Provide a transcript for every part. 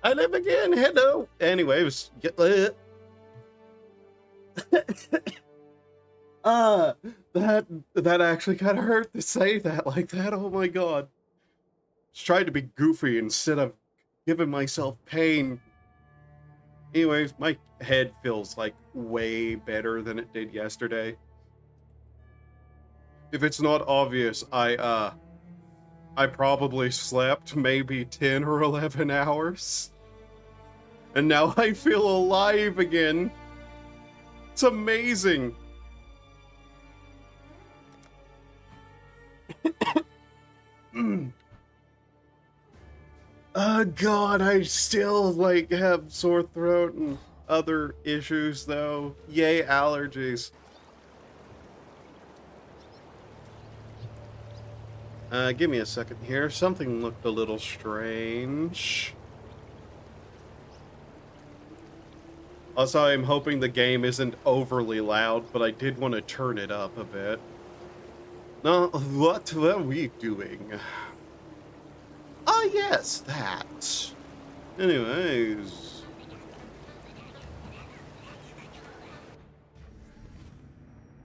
I live again. Hello. Anyways, uh, that actually kind of hurt to say that like that. Oh my god. Just trying to be goofy instead of giving myself pain. Anyways, my head feels like way better than it did yesterday. If it's not obvious, I probably slept maybe 10 or 11 hours. And now I feel alive again. It's amazing. Oh god, I still like have sore throat and other issues though. Yay, allergies. Give me a second here. Something looked a little strange. Also, I'm hoping the game isn't overly loud, but I did want to turn it up a bit. No, what were we doing? Ah, yes, that. Anyways.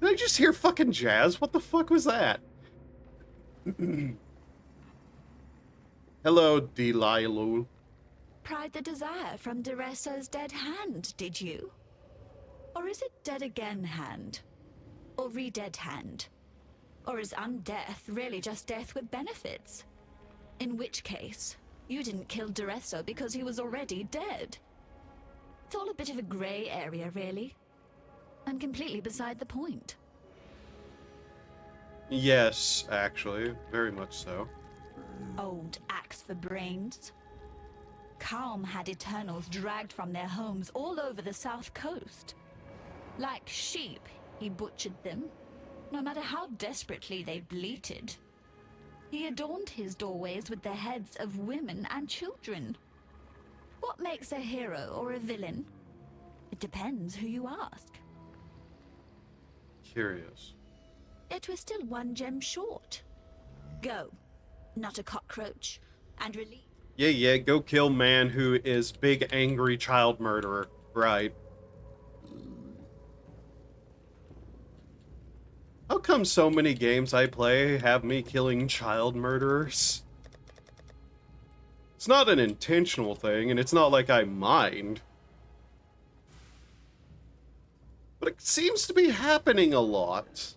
Did I just hear fucking jazz? What the fuck was that? Hello, Delilah. Pried the desire from Dereso's dead hand, did you? Or is it dead again hand? Or re-dead hand? Or is undeath really just death with benefits? In which case, you didn't kill Dereso because he was already dead. It's all a bit of a grey area, really. And completely beside the point. Yes, actually. Very much so. Old axe for brains. Calm had Eternals dragged from their homes all over the south coast. Like sheep, he butchered them, no matter how desperately they bleated. He adorned his doorways with the heads of women and children. What makes a hero or a villain? It depends who you ask. Curious. Yet we're still one gem short. Go, not a cockroach, and release. Yeah, go kill man who is big angry child murderer. Right. How come so many games I play have me killing child murderers? It's not an intentional thing, and it's not like I mind. But it seems to be happening a lot.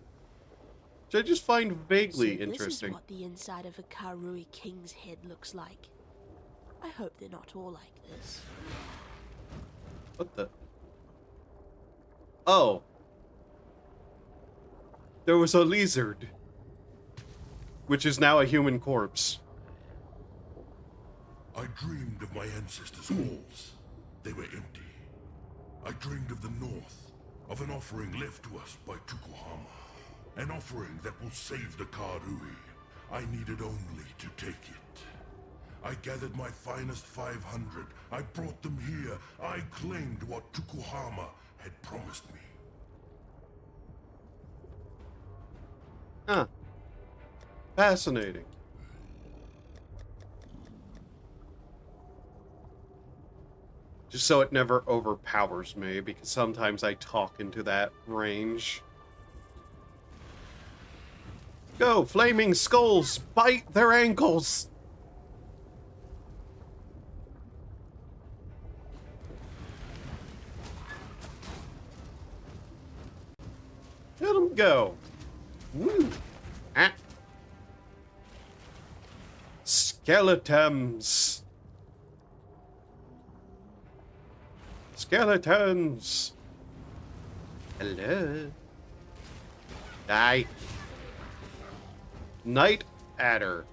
Which I just find vaguely interesting. This is what the inside of a Karui king's head looks like. I hope they're not all like this. What the? Oh. There was a lizard. Which is now a human corpse. I dreamed of my ancestors' halls. They were empty. I dreamed of the north, of an offering left to us by Tukuhama. An offering that will save the Karui. I needed only to take it. I gathered my finest 500. I brought them here. I claimed what Tukuhama had promised me. Huh. Fascinating. Just so it never overpowers me, because sometimes I talk into that range. Go, flaming skulls! Bite their ankles! Let them go. Woo. Ah. Skeletons. Skeletons. Hello. Die. Night Adder.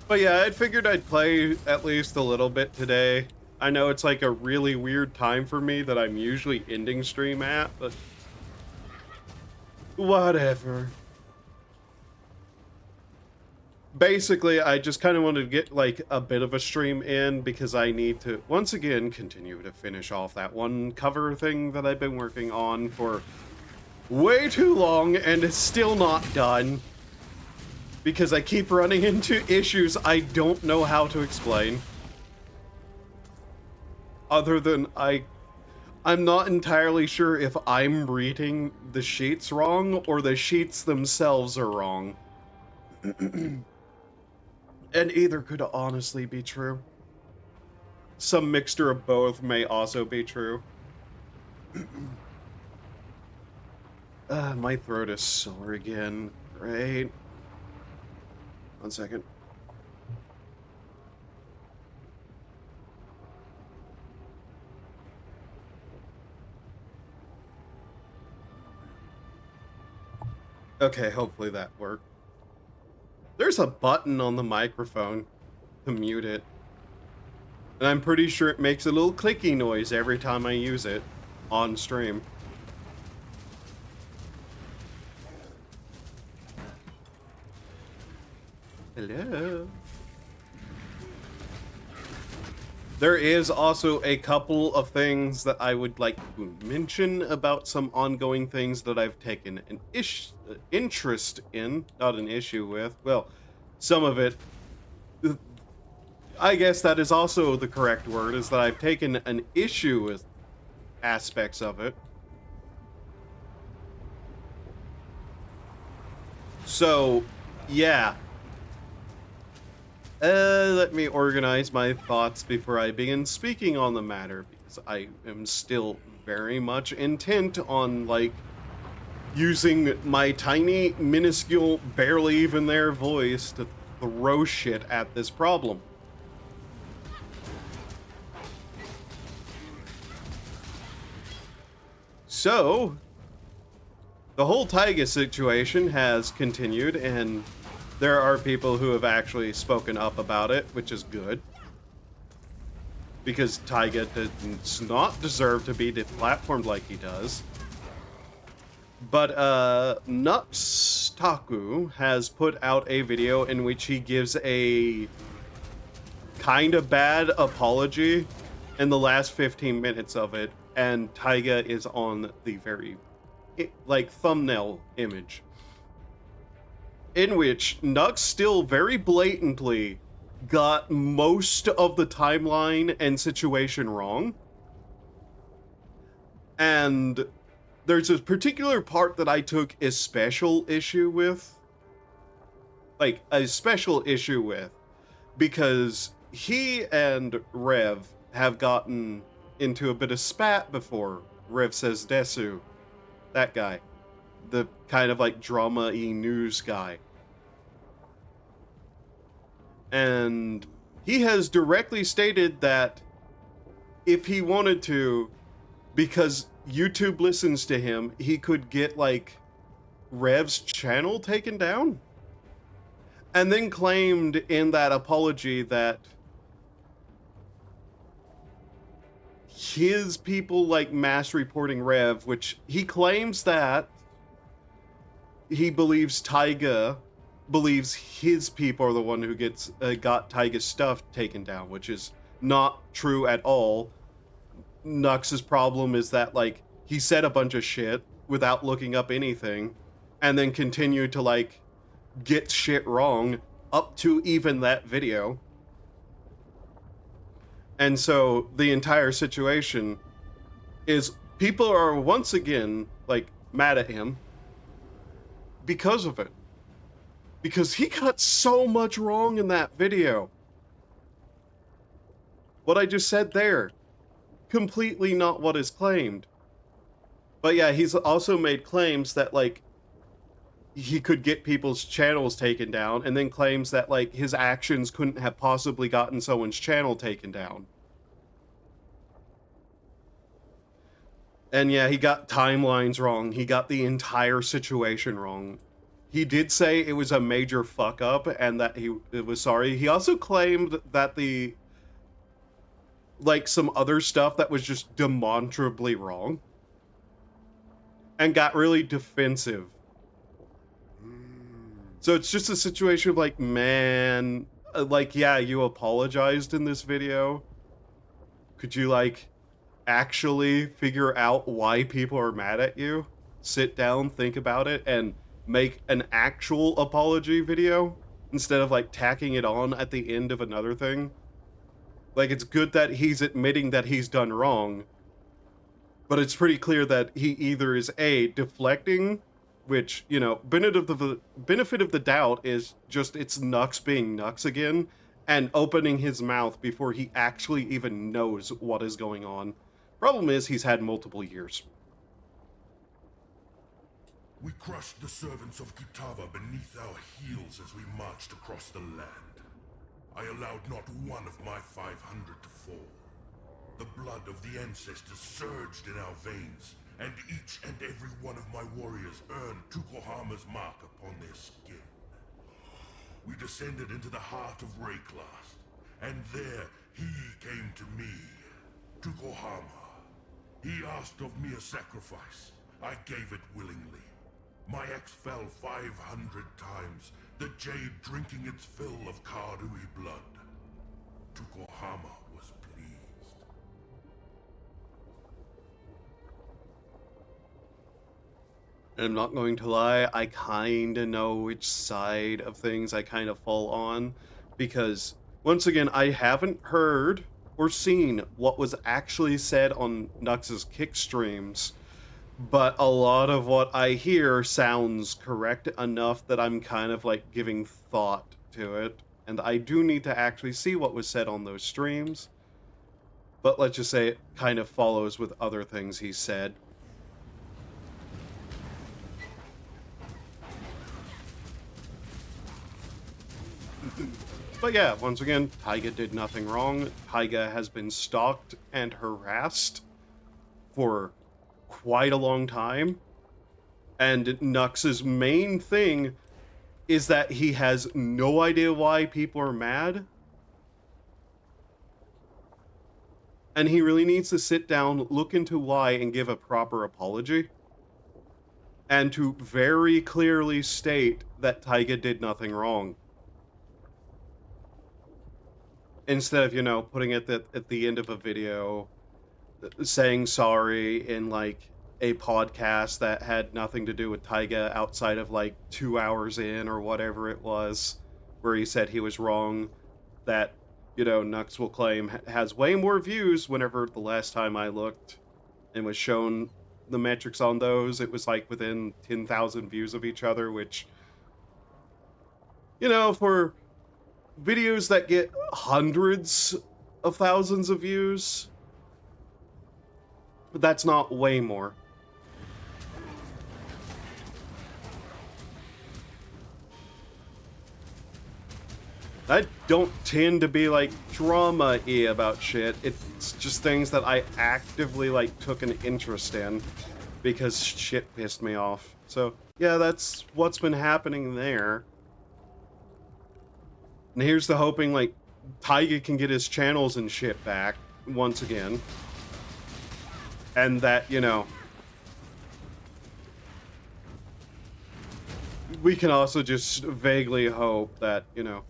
But yeah, I figured I'd play at least a little bit today. I know it's like a really weird time for me that I'm usually ending stream at, but whatever. Basically, I just kind of wanted to get like a bit of a stream in because I need to, once again, continue to finish off that one cover thing that I've been working on for way too long and it's still not done because I keep running into issues I don't know how to explain. Other than I'm not entirely sure if I'm reading the sheets wrong or the sheets themselves are wrong. And either could honestly be true. Some mixture of both may also be true. My throat is sore again. Great. 1 second. Okay, hopefully that worked. There's a button on the microphone to mute it. And I'm pretty sure it makes a little clicky noise every time I use it on stream. Hello. There is also a couple of things that I would like to mention about some ongoing things that I've taken an interest in, not an issue with. Well, some of it, I guess that is also the correct word, is that I've taken an issue with aspects of it. So, yeah. Let me organize my thoughts before I begin speaking on the matter, because I am still very much intent on, like, using my tiny, minuscule, barely even there voice to throw shit at this problem. So, the whole Taiga situation has continued, and there are people who have actually spoken up about it, which is good. Because Taiga does not deserve to be deplatformed like he does. But, Nux Taku has put out a video in which he gives a kind of bad apology in the last 15 minutes of it, and Taiga is on the very, like, thumbnail image. In which Nux still very blatantly got most of the timeline and situation wrong. And there's a particular part that I took a special issue with. Like, a special issue with. Because he and Rev have gotten into a bit of spat before. Rev says Desu. That guy. The kind of like drama-y news guy. And he has directly stated that if he wanted to, because YouTube listens to him, he could get like Rev's channel taken down. And then claimed in that apology that his people like mass reporting Rev, which he claims that he believes Taiga believes his people are the one who got Taiga's stuff taken down, which is not true at all. Nux's problem is that, like, he said a bunch of shit without looking up anything, and then continued to, like, get shit wrong up to even that video. And so the entire situation is people are once again, like, mad at him because of it. Because he got so much wrong in that video. What I just said there, completely not what is claimed. But yeah, he's also made claims that, like, he could get people's channels taken down, and then claims that, like, his actions couldn't have possibly gotten someone's channel taken down. And yeah, he got timelines wrong. He got the entire situation wrong. He did say it was a major fuck up and that he was sorry. He also claimed that some other stuff that was just demonstrably wrong. And got really defensive. So it's just a situation of like, man, like, yeah, you apologized in this video. Could you, like, actually figure out why people are mad at you? sit down, think about it, and make an actual apology video instead of like tacking it on at the end of another thing. Like, it's good that he's admitting that he's done wrong, but it's pretty clear that he either is A, deflecting, which, you know, benefit of the doubt is just it's Nux being Nux again, and opening his mouth before he actually even knows what is going on. Problem is, he's had multiple years. We crushed the servants of Kitava beneath our heels as we marched across the land. I allowed not one of my 500 to fall. The blood of the ancestors surged in our veins, and each and every one of my warriors earned Tukohama's mark upon their skin. We descended into the heart of Rayclast, and there he came to me, Tukohama. He asked of me a sacrifice. I gave it willingly. My axe fell 500 times, the jade drinking its fill of Karui blood. Tukohama was pleased. I'm not going to lie, I kinda know which side of things I kind of fall on, because, once again, I haven't heard or seen what was actually said on Nux's kick streams, but a lot of what I hear sounds correct enough that I'm kind of like giving thought to it, and I do need to actually see what was said on those streams, but let's just say it kind of follows with other things he said. But yeah, once again, Taiga did nothing wrong. Taiga has been stalked and harassed for quite a long time. And Nux's main thing is that he has no idea why people are mad. And he really needs to sit down, look into why, and give a proper apology. And to very clearly state that Taiga did nothing wrong. Instead of, you know, putting it at the end of a video, saying sorry in, like, a podcast that had nothing to do with Taiga outside of, like, 2 hours in or whatever it was, where he said he was wrong, that, you know, Nux will claim has way more views whenever the last time I looked and was shown the metrics on those, it was, like, within 10,000 views of each other, which, you know, for videos that get hundreds of thousands of views, but that's not way more. I don't tend to be like drama-y about shit. It's just things that I actively like took an interest in because shit pissed me off. So yeah, that's what's been happening there. And here's the hoping, like, Taiga can get his channels and shit back once again. And that, you know, we can also just vaguely hope that, you know,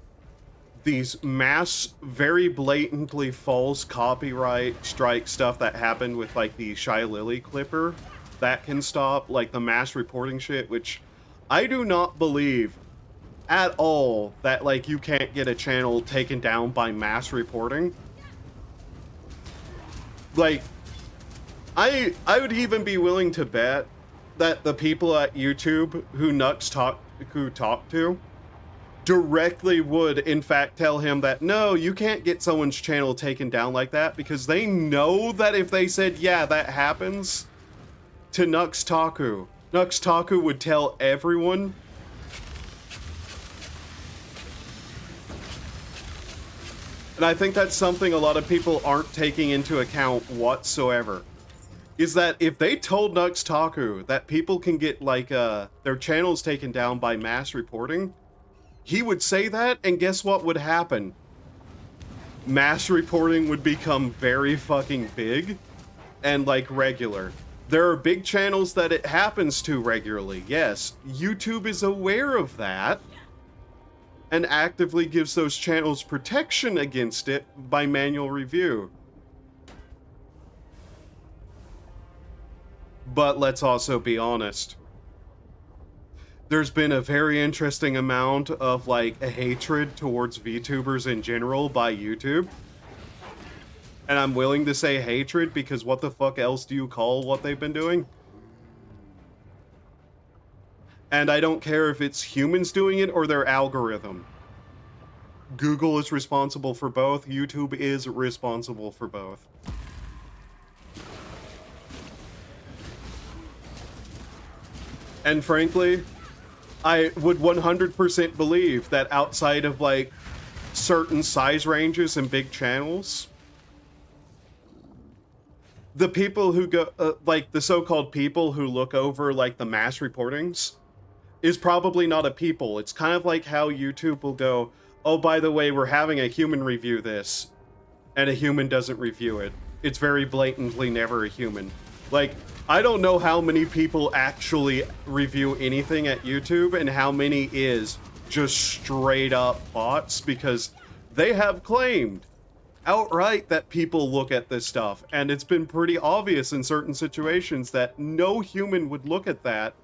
these mass, very blatantly false copyright strike stuff that happened with, like, the Shy Lily clipper, that can stop, like, the mass reporting shit, which I do not believe at all that, like, you can't get a channel taken down by mass reporting. Like, I would even be willing to bet that the people at YouTube who Nux talk to directly would in fact tell him that no, you can't get someone's channel taken down like that, because they know that if they said yeah, that happens to Nux Taku would tell everyone. And I think that's something a lot of people aren't taking into account whatsoever. Is that if they told Nux Taku that people can get, like, their channels taken down by mass reporting, he would say that, and guess what would happen? Mass reporting would become very fucking big and, like, regular. There are big channels that it happens to regularly, yes. YouTube is aware of that and actively gives those channels protection against it by manual review. But let's also be honest. There's been a very interesting amount of, like, a hatred towards VTubers in general by YouTube. And I'm willing to say hatred because what the fuck else do you call what they've been doing? And I don't care if it's humans doing it or their algorithm. Google is responsible for both. YouTube is responsible for both. And frankly, I would 100% believe that outside of, like, certain size ranges and big channels, the people who go, like, the so-called people who look over, like, the mass reportings is probably not a people. It's kind of like how YouTube will go, oh, by the way, we're having a human review this, and a human doesn't review it. It's very blatantly never a human. Like, I don't know how many people actually review anything at YouTube and how many is just straight up bots, because they have claimed outright that people look at this stuff, and it's been pretty obvious in certain situations that no human would look at that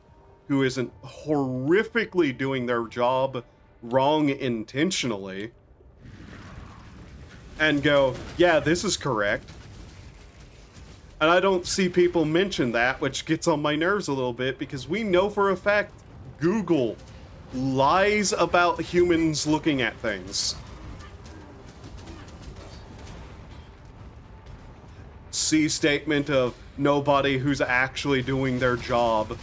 who isn't horrifically doing their job wrong intentionally and go, yeah, this is correct. And I don't see people mention that, which gets on my nerves a little bit, because we know for a fact Google lies about humans looking at things. See statement of nobody who's actually doing their job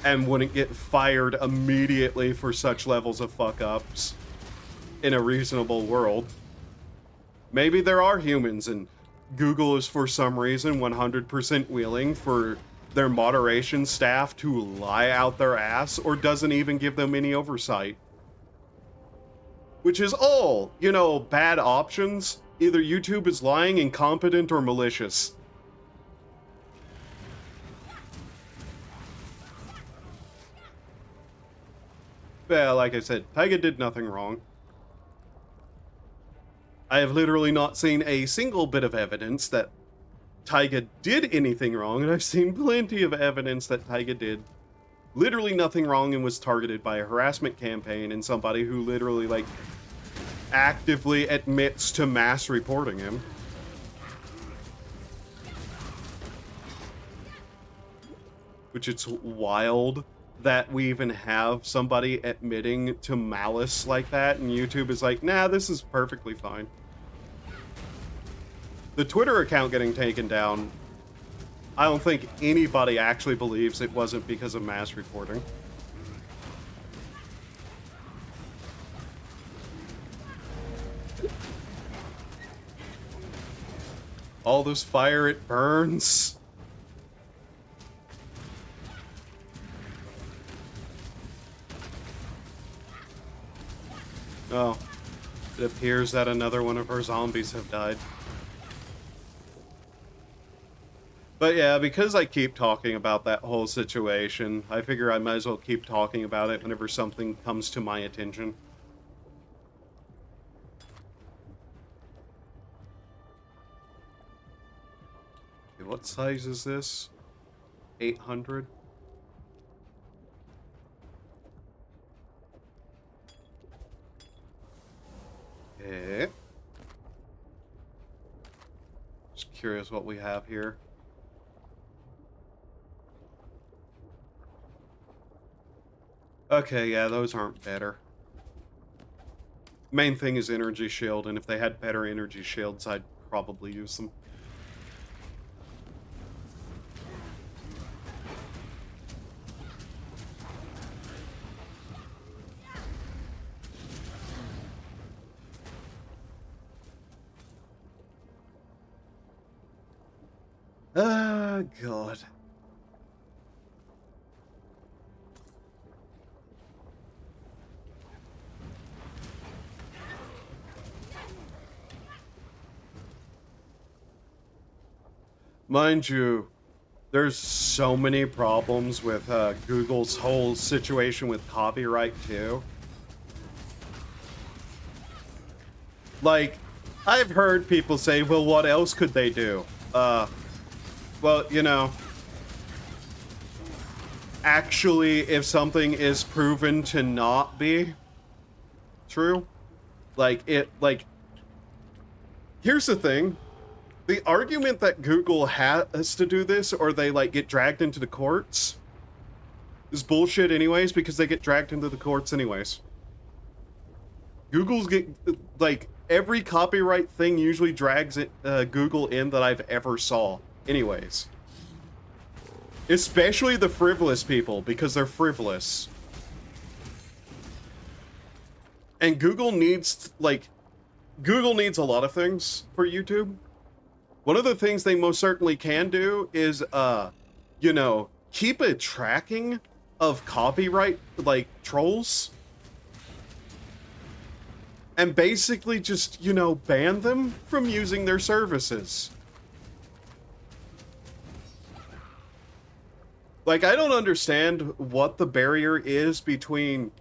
and wouldn't get fired immediately for such levels of fuck-ups in a reasonable world. Maybe there are humans, and Google is for some reason 100% willing for their moderation staff to lie out their ass or doesn't even give them any oversight. Which is all, you know, bad options. Either YouTube is lying, incompetent, or malicious. Yeah, like I said, Taiga did nothing wrong. I have literally not seen a single bit of evidence that Taiga did anything wrong, and I've seen plenty of evidence that Taiga did literally nothing wrong and was targeted by a harassment campaign and somebody who literally, like, actively admits to mass reporting him. Which it's wild that we even have somebody admitting to malice like that, and YouTube is like, nah, this is perfectly fine. The Twitter account getting taken down, I don't think anybody actually believes it wasn't because of mass reporting. All this fire, it burns. Oh, it appears that another one of our zombies have died. But yeah, because I keep talking about that whole situation, I figure I might as well keep talking about it whenever something comes to my attention. Okay, what size is this? 800? Okay. Just curious what we have here. Okay, yeah, those aren't better. Main thing is energy shield, and if they had better energy shields, I'd probably use them. Ah, God. Mind you, there's so many problems with Google's whole situation with copyright too. Like, I've heard people say, well, what else could they do? Well, you know, actually, if something is proven to not be true, like, here's the thing. The argument that Google has to do this, or they, like, get dragged into the courts, is bullshit anyways, because they get dragged into the courts anyways. Google's like, every copyright thing usually drags Google in that I've ever saw anyways. Especially the frivolous people, because they're frivolous. And Google needs, like, Google needs a lot of things for YouTube. One of the things they most certainly can do is, you know, keep a tracking of copyright, like, trolls. And basically just, you know, ban them from using their services. Like, I don't understand what the barrier is between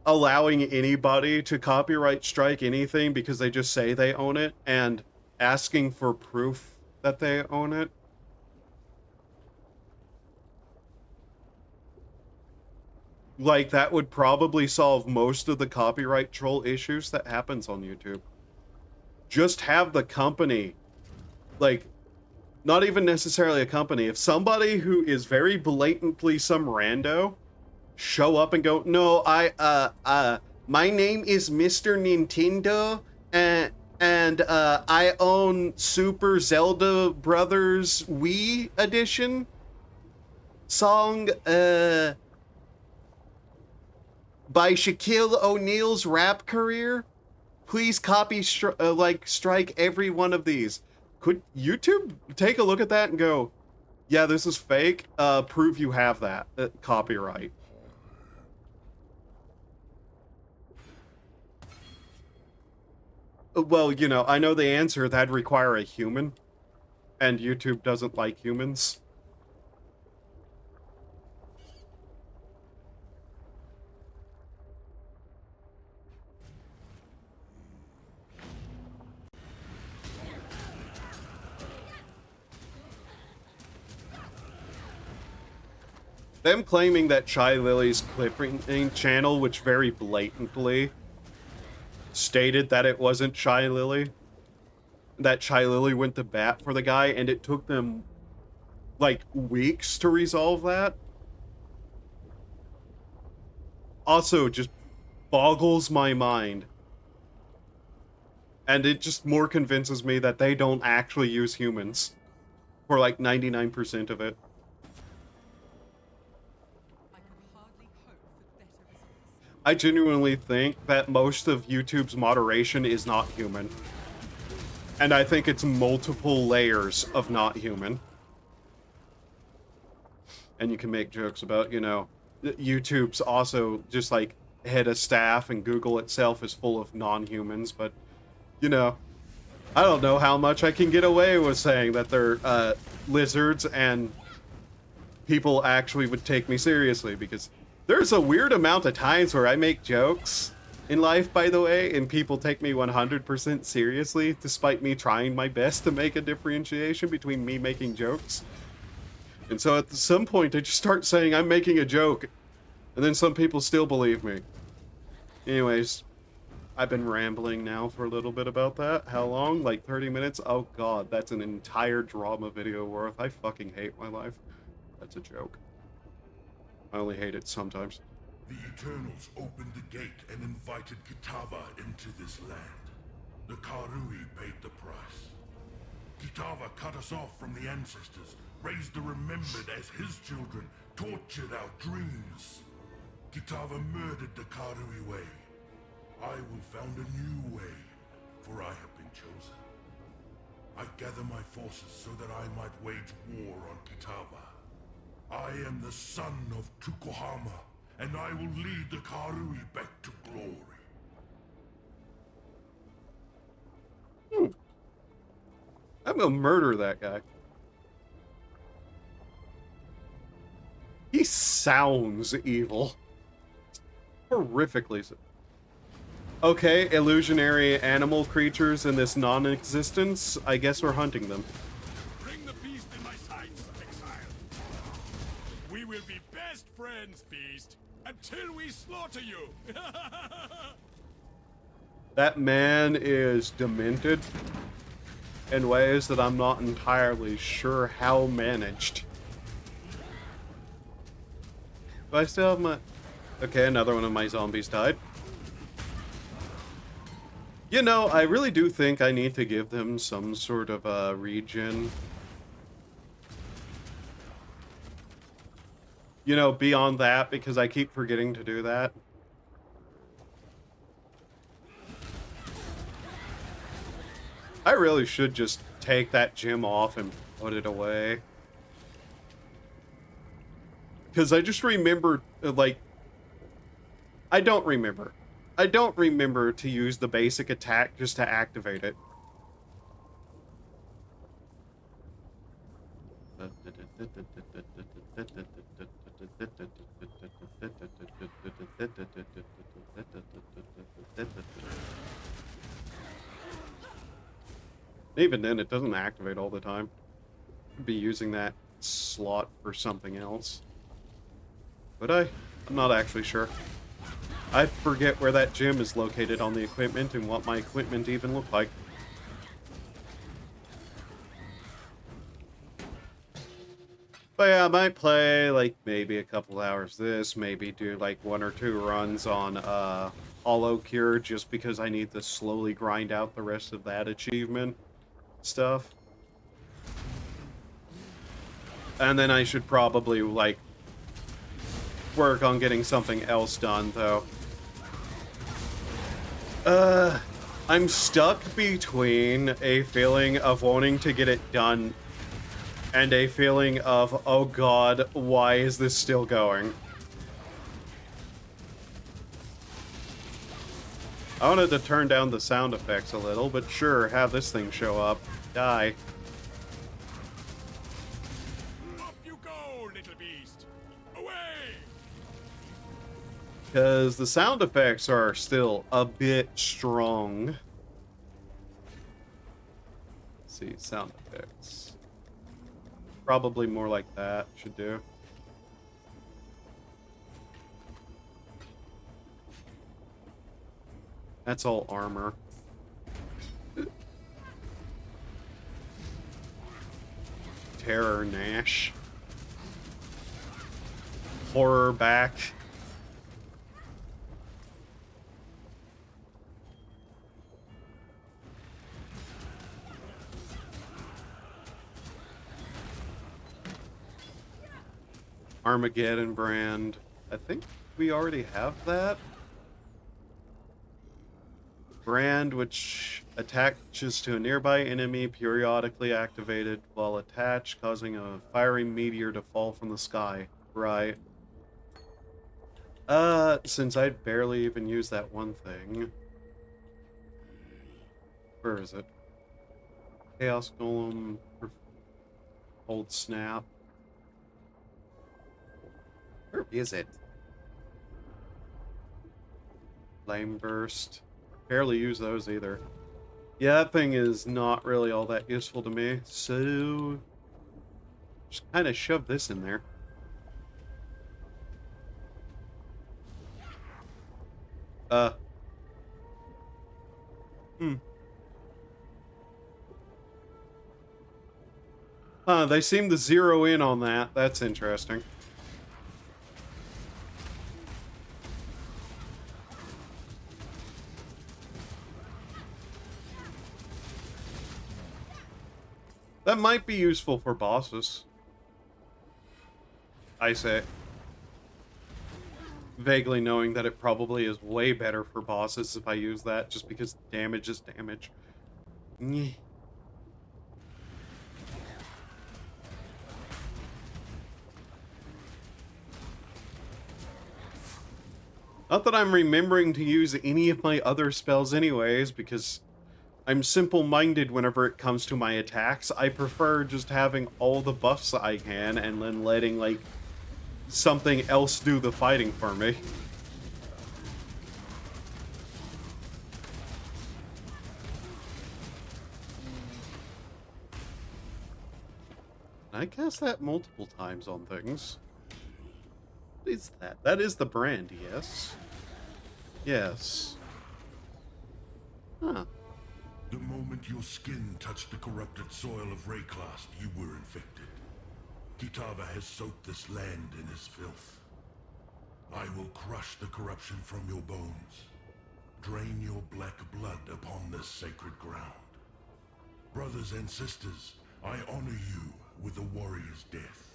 allowing anybody to copyright strike anything because they just say they own it and asking for proof that they own it. Like, that would probably solve most of the copyright troll issues that happens on YouTube. Just have the company, like, not even necessarily a company. If somebody who is very blatantly some rando show up and go, no, my name is Mr. Nintendo, and I own Super Zelda Brothers Wii Edition song, by Shaquille O'Neal's rap career. Please copy, strike every one of these. Could YouTube take a look at that and go, yeah, this is fake, prove you have that copyright? Well, you know, I know the answer. That'd require a human, and YouTube doesn't like humans. Them claiming that Shy Lily's clipping channel, which very blatantly stated that it wasn't Shy Lily, that Shy Lily went to bat for the guy, and it took them, like, weeks to resolve that, also just boggles my mind. And it just more convinces me that they don't actually use humans for, like, 99% of it. I genuinely think that most of YouTube's moderation is not human. And I think it's multiple layers of not human. And you can make jokes about, you know, YouTube's also just like head of staff, and Google itself is full of non-humans, but, you know, I don't know how much I can get away with saying that they're lizards and people actually would take me seriously, because there's a weird amount of times where I make jokes in life, by the way, and people take me 100% seriously, despite me trying my best to make a differentiation between me making jokes. And so at some point, I just start saying I'm making a joke, and then some people still believe me. Anyways, I've been rambling now for a little bit about that. How long? Like 30 minutes? Oh god, that's an entire drama video worth. I fucking hate my life. That's a joke. I only hate it sometimes. The Eternals opened the gate and invited Kitava into this land. The Karui paid the price. Kitava cut us off from the ancestors, raised the remembered as his children, tortured our dreams. Kitava murdered the Karui way. I will found a new way, for I have been chosen. I gather my forces so that I might wage war on Kitava. I am the son of Tukohama, and I will lead the Karui back to glory. I'm gonna murder that guy. He sounds evil. Horrifically so. Okay, illusionary animal creatures in this non-existence. I guess we're hunting them. Bring the beast in my sights, Exile. will be best friends, Beast, until we slaughter you. That man is demented in ways that I'm not entirely sure how managed. Do I still have my... Okay, another one of my zombies died. You know, I really do think I need to give them some sort of regen. You know, beyond that, because I keep forgetting to do that. I really should just take that gem off and put it away. Because I just remember, like... I don't remember. I don't remember to use the basic attack just to activate it. Even then, it doesn't activate all the time. I'd be using that slot for something else. Would I? I'm not actually sure. I forget where that gem is located on the equipment and what my equipment even looked like. But yeah, I might play like maybe a couple hours this, maybe do like 1 or 2 runs on Hollow Cure just because I need to slowly grind out the rest of that achievement stuff. And then I should probably like work on getting something else done though. I'm stuck between a feeling of wanting to get it done and a feeling of, oh god, why is this still going? I wanted to turn down the sound effects a little, but sure, have this thing show up. Die. Up you go, little beast. Away! Because the sound effects are still a bit strong. Let's see, sound effects. Probably more like that should do. That's all armor. Terror Nash. Horror back. Armageddon brand. I think we already have that. Brand which attaches to a nearby enemy, periodically activated while attached, causing a fiery meteor to fall from the sky. Right. Since I barely even use that one thing. Where is it? Chaos Golem. Hold Snap. Where is it? Flame Burst. Barely use those either. Yeah, that thing is not really all that useful to me, so just kind of shove this in there. They seem to zero in on that. That's interesting. That might be useful for bosses. I say. Vaguely knowing that it probably is way better for bosses if I use that, just because damage is damage. Nyeh. Not that I'm remembering to use any of my other spells anyways, because I'm simple-minded whenever it comes to my attacks. I prefer just having all the buffs I can and then letting, like, something else do the fighting for me. I cast that multiple times on things. is that? That is the brand, yes. Yes. Huh. The moment your skin touched the corrupted soil of Rayclast, you were infected. Kitava has soaked this land in his filth. I will crush the corruption from your bones. Drain your black blood upon this sacred ground. Brothers and sisters, I honor you with a warrior's death.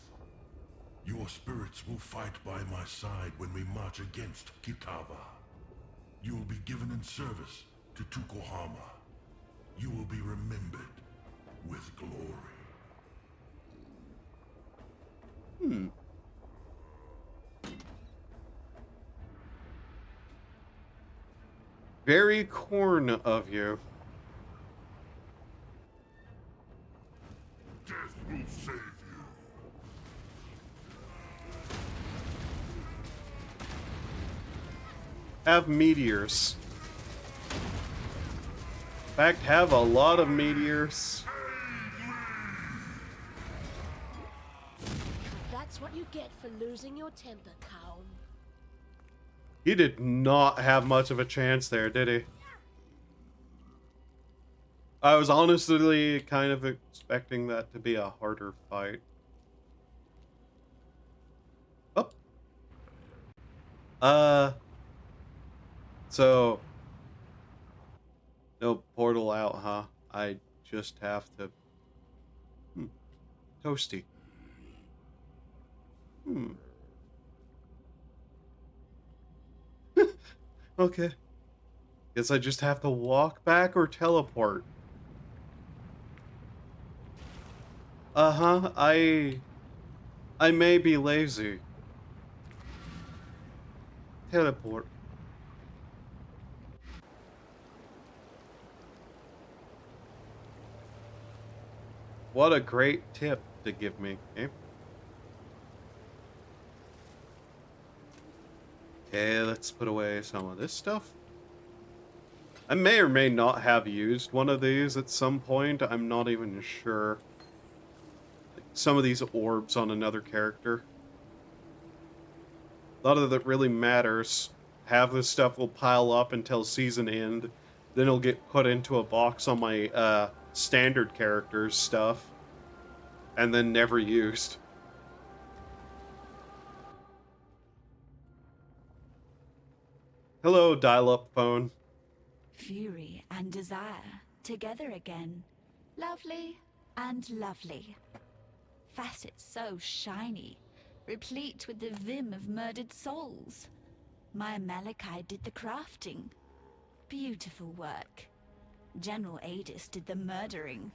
Your spirits will fight by my side when we march against Kitava. You will be given in service to Tukohama. You will be remembered with glory. Very corn of you. Death will save you. Have meteors. In fact, have a lot of meteors. That's what you get for losing your temper, Kaum. He did not have much of a chance there, did he? I was honestly kind of expecting that to be a harder fight. Oh. So no portal out, huh? I just have to... Toasty. Okay. Guess I just have to walk back or teleport. Uh-huh, I may be lazy. Teleport. What a great tip to give me, eh? Okay, let's put away some of this stuff. I may or may not have used one of these at some point. I'm not even sure. Like some of these orbs on another character. None of that really matters. Half this stuff will pile up until season end. Then it'll get put into a box on my standard characters stuff. And then never used. Hello, dial-up phone. Fury and desire together again. Lovely and lovely. Facets so shiny, replete with the vim of murdered souls. My Malachi did the crafting. Beautiful work. General Adis did the murdering.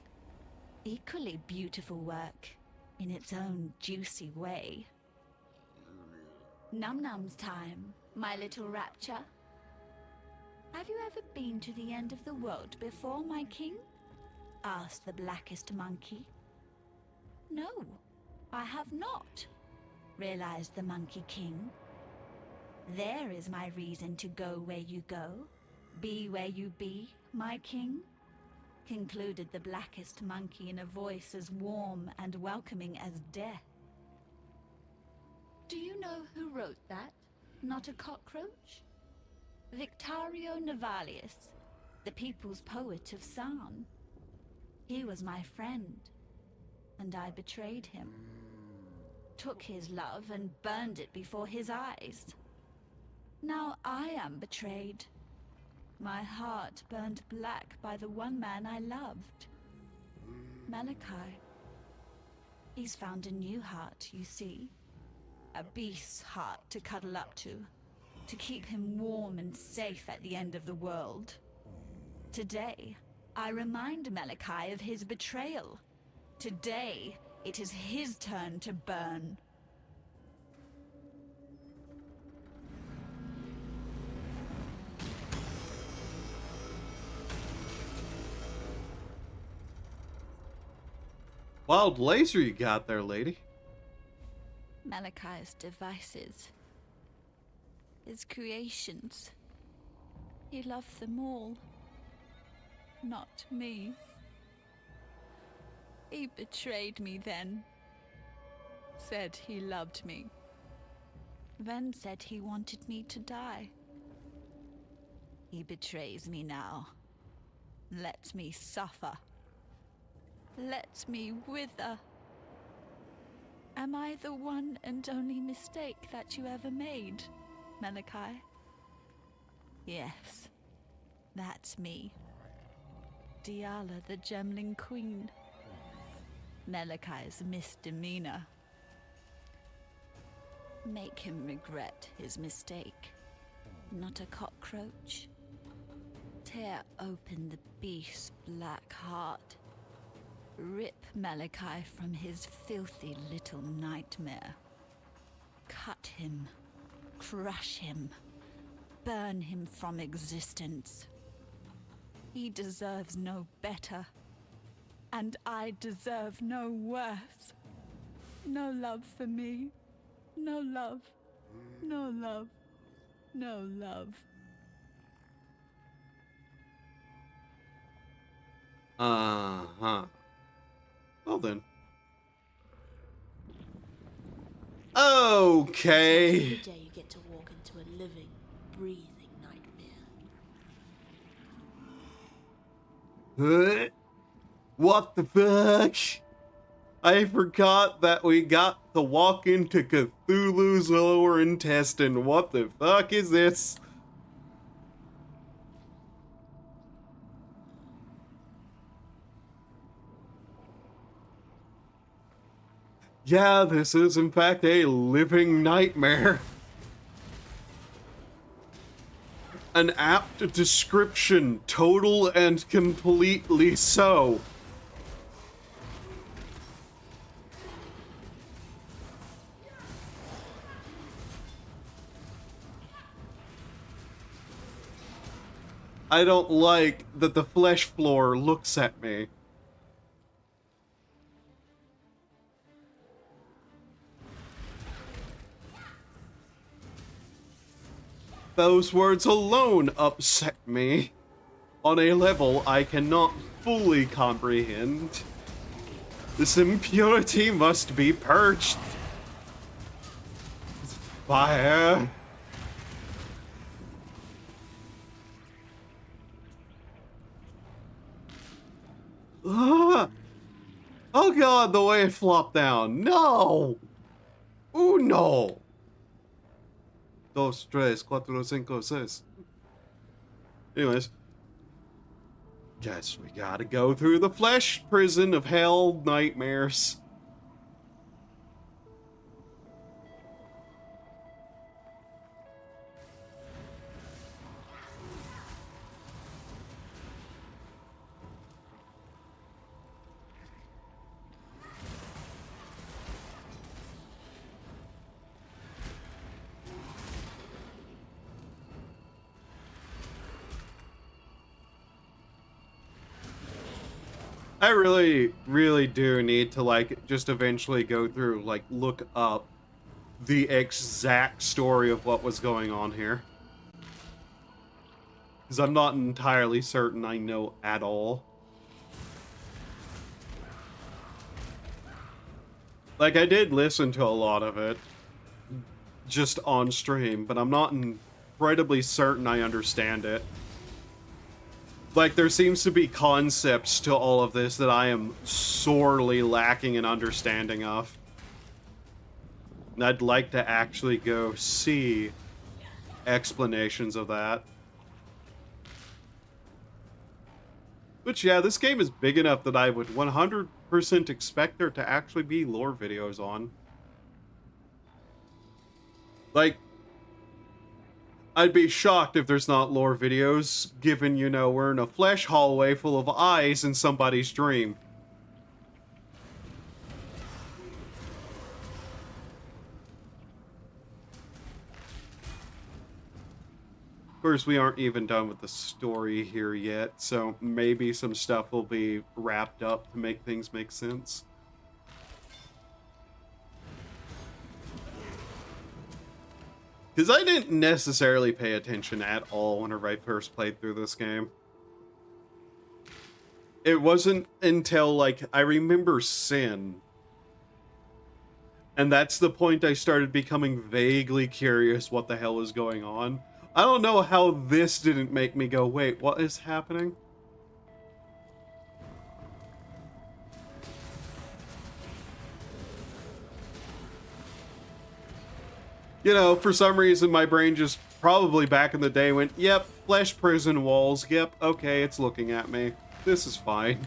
Equally beautiful work, in its own juicy way. Num-num's time, my little rapture. Have you ever been to the end of the world before, my king? Asked the blackest monkey. No, I have not, realized the Monkey King. There is my reason to go where you go, be where you be, my king, concluded the blackest monkey in a voice as warm and welcoming as death. Do you know who wrote that? Not a cockroach? Victorio Navalius, the people's poet of San. He was my friend, and I betrayed him. Took his love and burned it before his eyes. Now I am betrayed. My heart burned black by the one man I loved. Malachi. He's found a new heart, you see. A beast's heart to cuddle up to keep him warm and safe at the end of the world. Today, I remind Malachi of his betrayal. Today, it is his turn to burn. Wild laser you got there, lady. Malachi's devices. His creations. He loved them all. Not me. He betrayed me then. Said he loved me. then said he wanted me to die. He betrays me now. Lets me suffer. Lets me wither. Am I the one and only mistake that you ever made, Malachi? Yes, that's me. Diala the Gemling Queen. Malachi's misdemeanor. Make him regret his mistake. Not a cockroach. Tear open the beast's black heart. Rip Malachi from his filthy little nightmare. Cut him. Crush him. Burn him from existence. He deserves no better. And I deserve no worse. No love for me. No love. No love. No love. Uh-huh. Well then. Okay. Every day you get to walk into a living, breathing nightmare. What the fuck? I forgot that we got to walk into Cthulhu's lower intestine. What the fuck is this? Yeah, this is in fact a living nightmare. An apt description, total and completely so. I don't like that the flesh floor looks at me. Those words alone upset me on a level I cannot fully comprehend. This impurity must be purged. Fire. Ah. Oh god, the way it flopped down. No! Oh no! 2, 3, 4, 5, 6. Anyways. Guess we gotta go through the flesh prison of hell nightmares. I really do need to, like, just eventually go through, like, look up the exact story of what was going on here. Because I'm not entirely certain I know at all. Like, I did listen to a lot of it, just on stream, but I'm not incredibly certain I understand it. Like, there seems to be concepts to all of this that I am sorely lacking in understanding of. And I'd like to actually go see explanations of that. But yeah, this game is big enough that I would 100% expect there to actually be lore videos on. Like, I'd be shocked if there's not lore videos, given, you know, we're in a flesh hallway full of eyes in somebody's dream. Of course, we aren't even done with the story here yet, so maybe some stuff will be wrapped up to make things make sense. Because I didn't necessarily pay attention at all whenever I first played through this game. It wasn't until, like, I remember Sin. And that's the point I started becoming vaguely curious what the hell is going on. I don't know how this didn't make me go, wait, what is happening? You know, for some reason my brain just probably back in the day went, yep, flesh prison walls, yep, okay, it's looking at me. This is fine.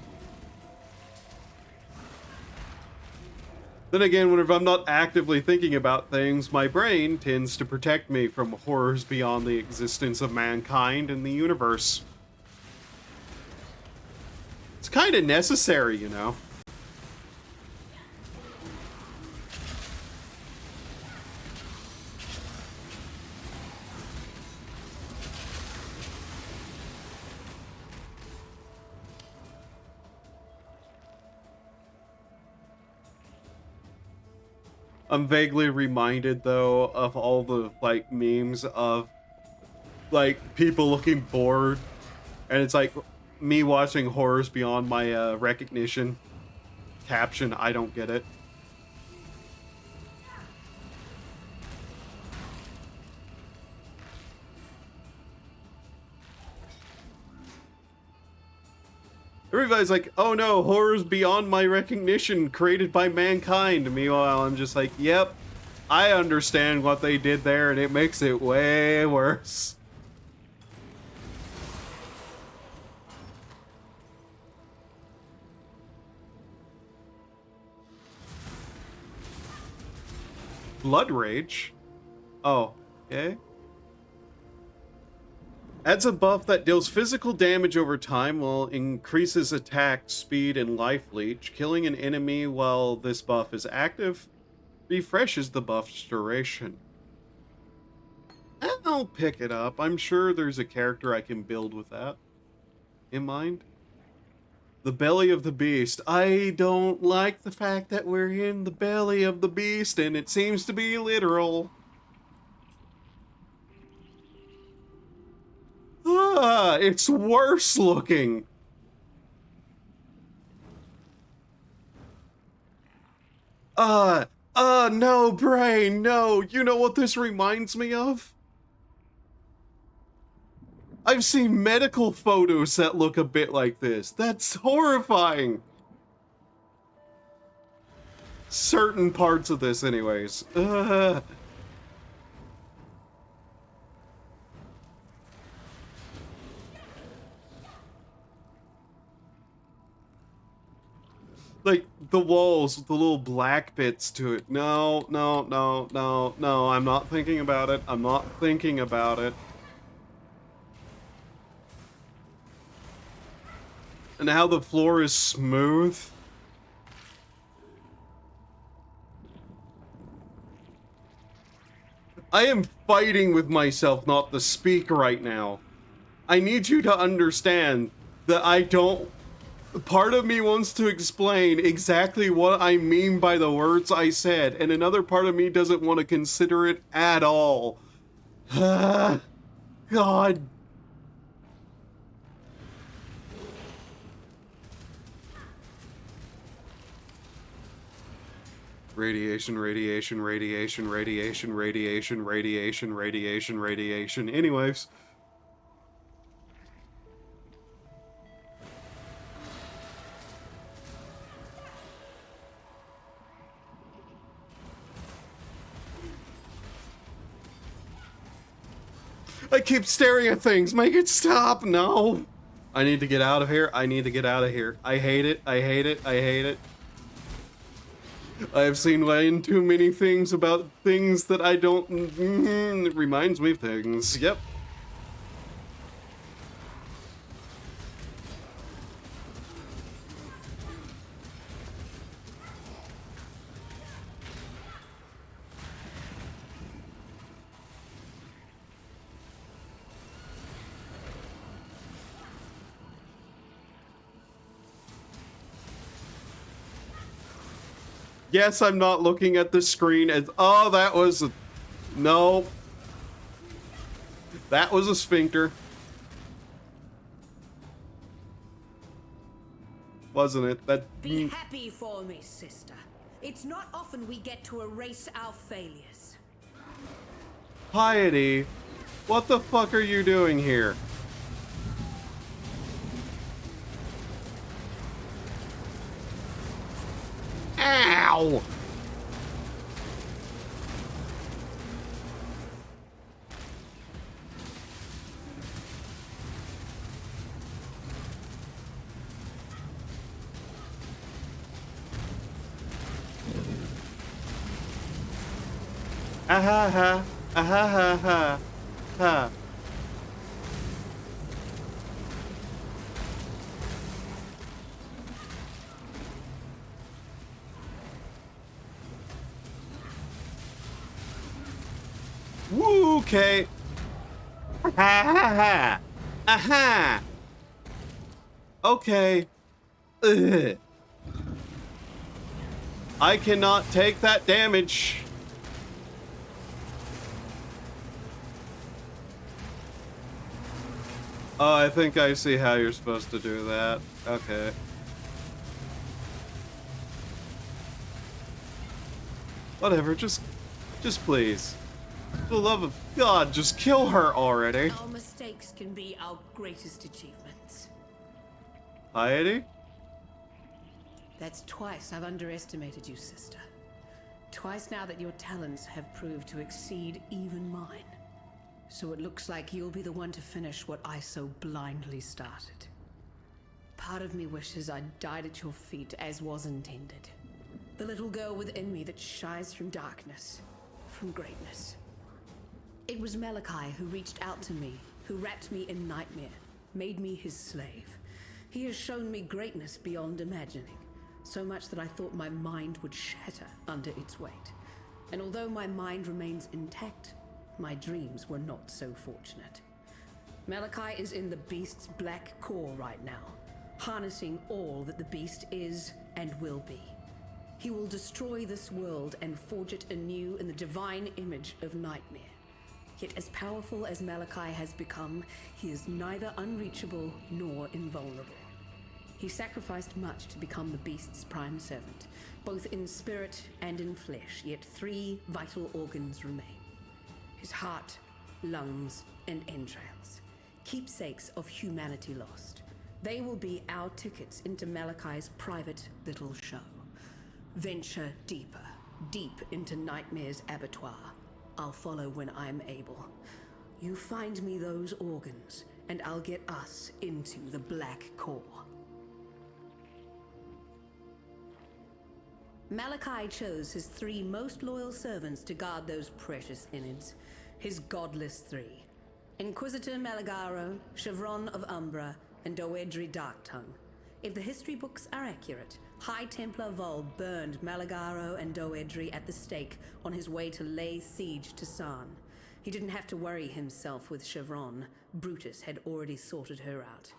Then again, whenever I'm not actively thinking about things, my brain tends to protect me from horrors beyond the existence of mankind and the universe. It's kind of necessary, you know. I'm vaguely reminded, though, of all the, like, memes of, like, people looking bored. And it's like, me watching horrors beyond my, recognition. Caption, I don't get it. Everybody's like, oh no, horrors beyond my recognition created by mankind. Meanwhile, I'm just like, yep, I understand what they did there, and it makes it way worse. Blood Rage? Oh, okay. Adds a buff that deals physical damage over time while increases attack, speed, and life leech. Killing an enemy while this buff is active refreshes the buff's duration. I'll pick it up. I'm sure there's a character I can build with that in mind. The belly of the beast. I don't like the fact that we're in the belly of the beast and it seems to be literal. Ah, it's worse looking. No, brain, no. You know what this reminds me of? I've seen medical photos that look a bit like this. That's horrifying. Certain parts of this, anyways. Like, the walls with the little black bits to it. No, no, no, no, no. I'm not thinking about it. I'm not thinking about it. And how the floor is smooth. I am fighting with myself not to speak right now. I need you to understand that I don't... Part of me wants to explain exactly what I mean by the words I said, and another part of me doesn't want to consider it at all. God. Radiation, radiation, radiation, radiation, radiation, radiation, radiation, radiation. Anyways. I keep staring at things. Make it stop. No. I need to get out of here. I need to get out of here. I hate it. I hate it. I hate it. I've seen way too many things about things that I don't... It reminds me of things. Yep. Yes, I'm not looking at the screen as... Oh, that was... No. That was a sphincter. Wasn't it? That... Be happy for me, sister. It's not often we get to erase our failures. Piety, what the fuck are you doing here? Ow! Ah ha ha, ah ha ha ha, ha. Woo, okay. Ha ha ha. Aha. Okay. Ugh. I cannot take that damage. Oh, I think I see how you're supposed to do that. Okay. Whatever, just please. For the love of God, just kill her already. Our mistakes can be our greatest achievements. Piety? That's twice I've underestimated you, sister. Twice now that your talents have proved to exceed even mine. So it looks like you'll be the one to finish what I so blindly started. Part of me wishes I'd died at your feet as was intended. The little girl within me that shies from darkness, from greatness. It was Malachi who reached out to me, who wrapped me in nightmare, made me his slave. He has shown me greatness beyond imagining, so much that I thought my mind would shatter under its weight. And although my mind remains intact, my dreams were not so fortunate. Malachi is in the Beast's black core right now, harnessing all that the Beast is and will be. He will destroy this world and forge it anew in the divine image of Nightmare. Yet as powerful as Malachi has become, he is neither unreachable nor invulnerable. He sacrificed much to become the Beast's prime servant, both in spirit and in flesh, yet 3 vital organs remain. His heart, lungs, and entrails, keepsakes of humanity lost. They will be our tickets into Malachi's private little show. Venture deeper, deep into Nightmare's abattoir. I'll follow when I'm able. You find me those organs, and I'll get us into the black core. Malachi chose his 3 most loyal servants to guard those precious innards. His godless 3. Inquisitor Malagaro, Chevron of Umbra, and Doedri Darktongue. If the history books are accurate, High Templar Vol burned Malagaro and Doedri at the stake on his way to lay siege to Sarn. He didn't have to worry himself with Chevron. Brutus had already sorted her out.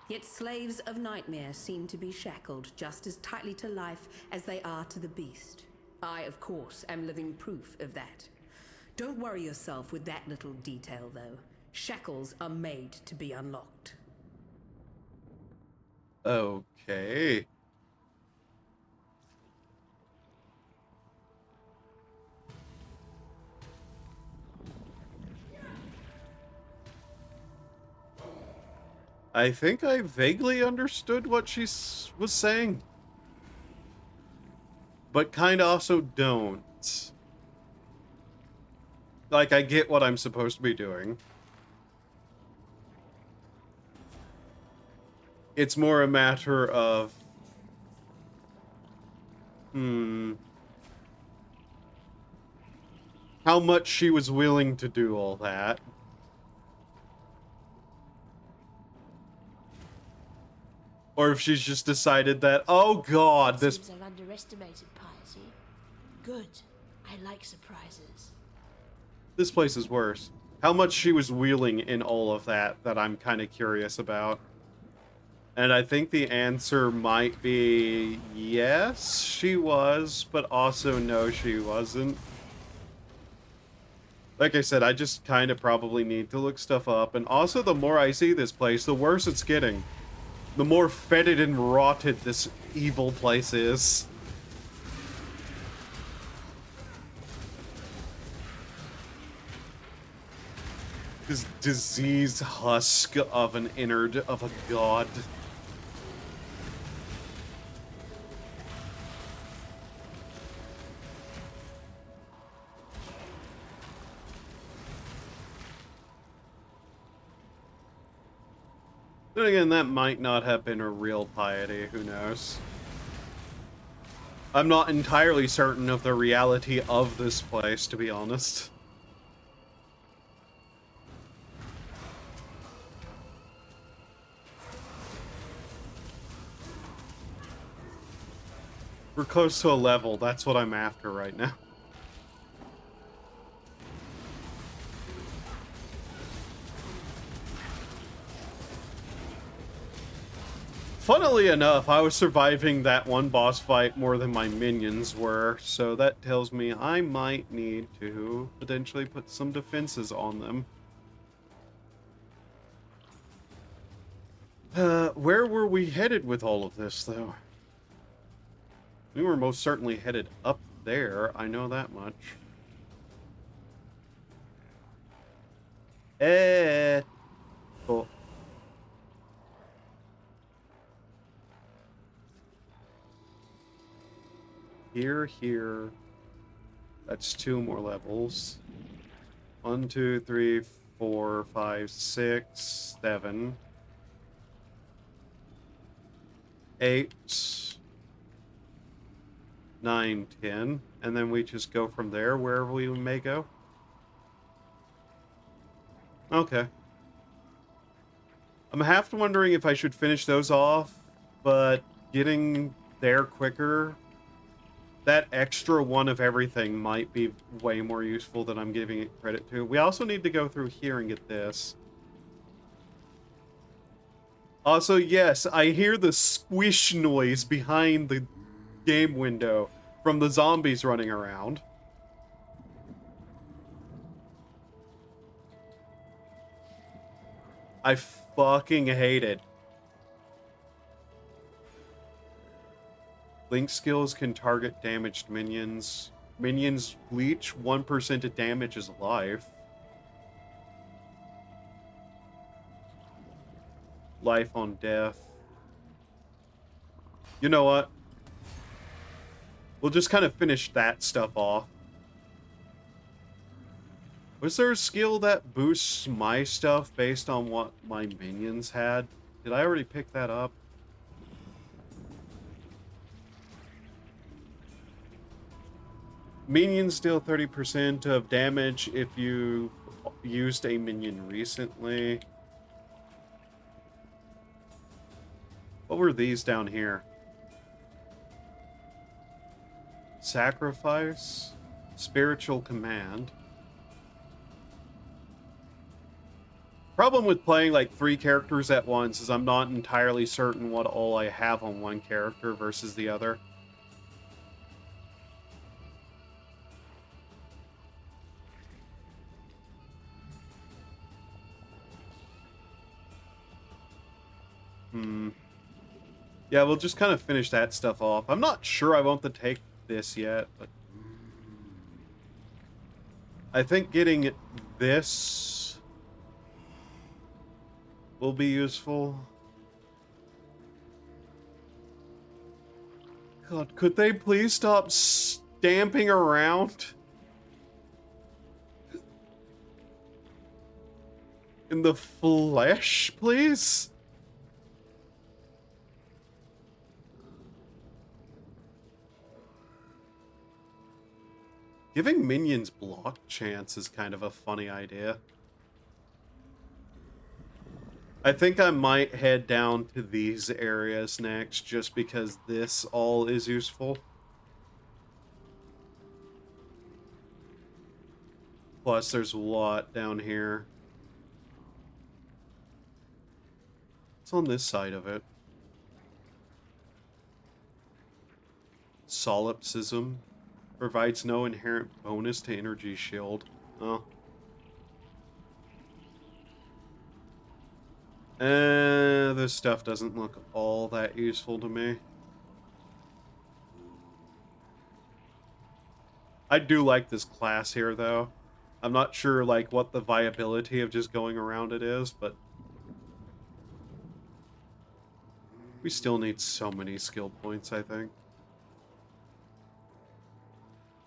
Yet slaves of Nightmare seem to be shackled just as tightly to life as they are to the Beast. I, of course, am living proof of that. Don't worry yourself with that little detail, though. Shackles are made to be unlocked. Okay. I think I vaguely understood what she was saying. But kind of also don't. Like, I get what I'm supposed to be doing. It's more a matter of... how much she was willing to do all that. Or if she's just decided that, oh god, this... Seems I've underestimated piety. Good. I like surprises. This place is worse. How much she was wheeling in all of that I'm kind of curious about. And I think the answer might be yes, she was, but also no, she wasn't. Like I said, I just kind of probably need to look stuff up. And also, the more I see this place, the worse it's getting. The more fetid and rotted this evil place is. This diseased husk of an innard of a god. Then again, that might not have been a real piety, who knows? I'm not entirely certain of the reality of this place, to be honest. We're close to a level, that's what I'm after right now. Funnily enough, I was surviving that one boss fight more than my minions were, so that tells me I might need to potentially put some defenses on them. Where were we headed with all of this, though? We were most certainly headed up there, I know that much. Cool. Here. That's 2 more levels. 1, 2, 3, 4, 5, 6, 7, 8, 9, 10, and then we just go from there wherever we may go. Okay. I'm half wondering if I should finish those off, but getting there quicker, that extra one of everything might be way more useful than I'm giving it credit to. We also need to go through here and get this. Also, yes, I hear the squish noise behind the game window from the zombies running around. I fucking hate it. Link skills can target damaged minions. Minions bleach 1% of damage is life. Life on death. You know what? We'll just kind of finish that stuff off. Was there a skill that boosts my stuff based on what my minions had? Did I already pick that up? Minions deal 30% of damage if you used a minion recently. What were these down here? Sacrifice? Spiritual command. Problem with playing like 3 characters at once is I'm not entirely certain what all I have on one character versus the other. Yeah, we'll just kind of finish that stuff off. I'm not sure I want to take this yet, but I think getting this will be useful. God, could they please stop stamping around in the flesh, please? Giving minions block chance is kind of a funny idea. I think I might head down to these areas next, just because this all is useful. Plus, there's a lot down here. What's on this side of it? Solipsism. Provides no inherent bonus to energy shield. Oh. This stuff doesn't look all that useful to me. I do like this class here, though. I'm not sure, like, what the viability of just going around it is, but we still need so many skill points, I think.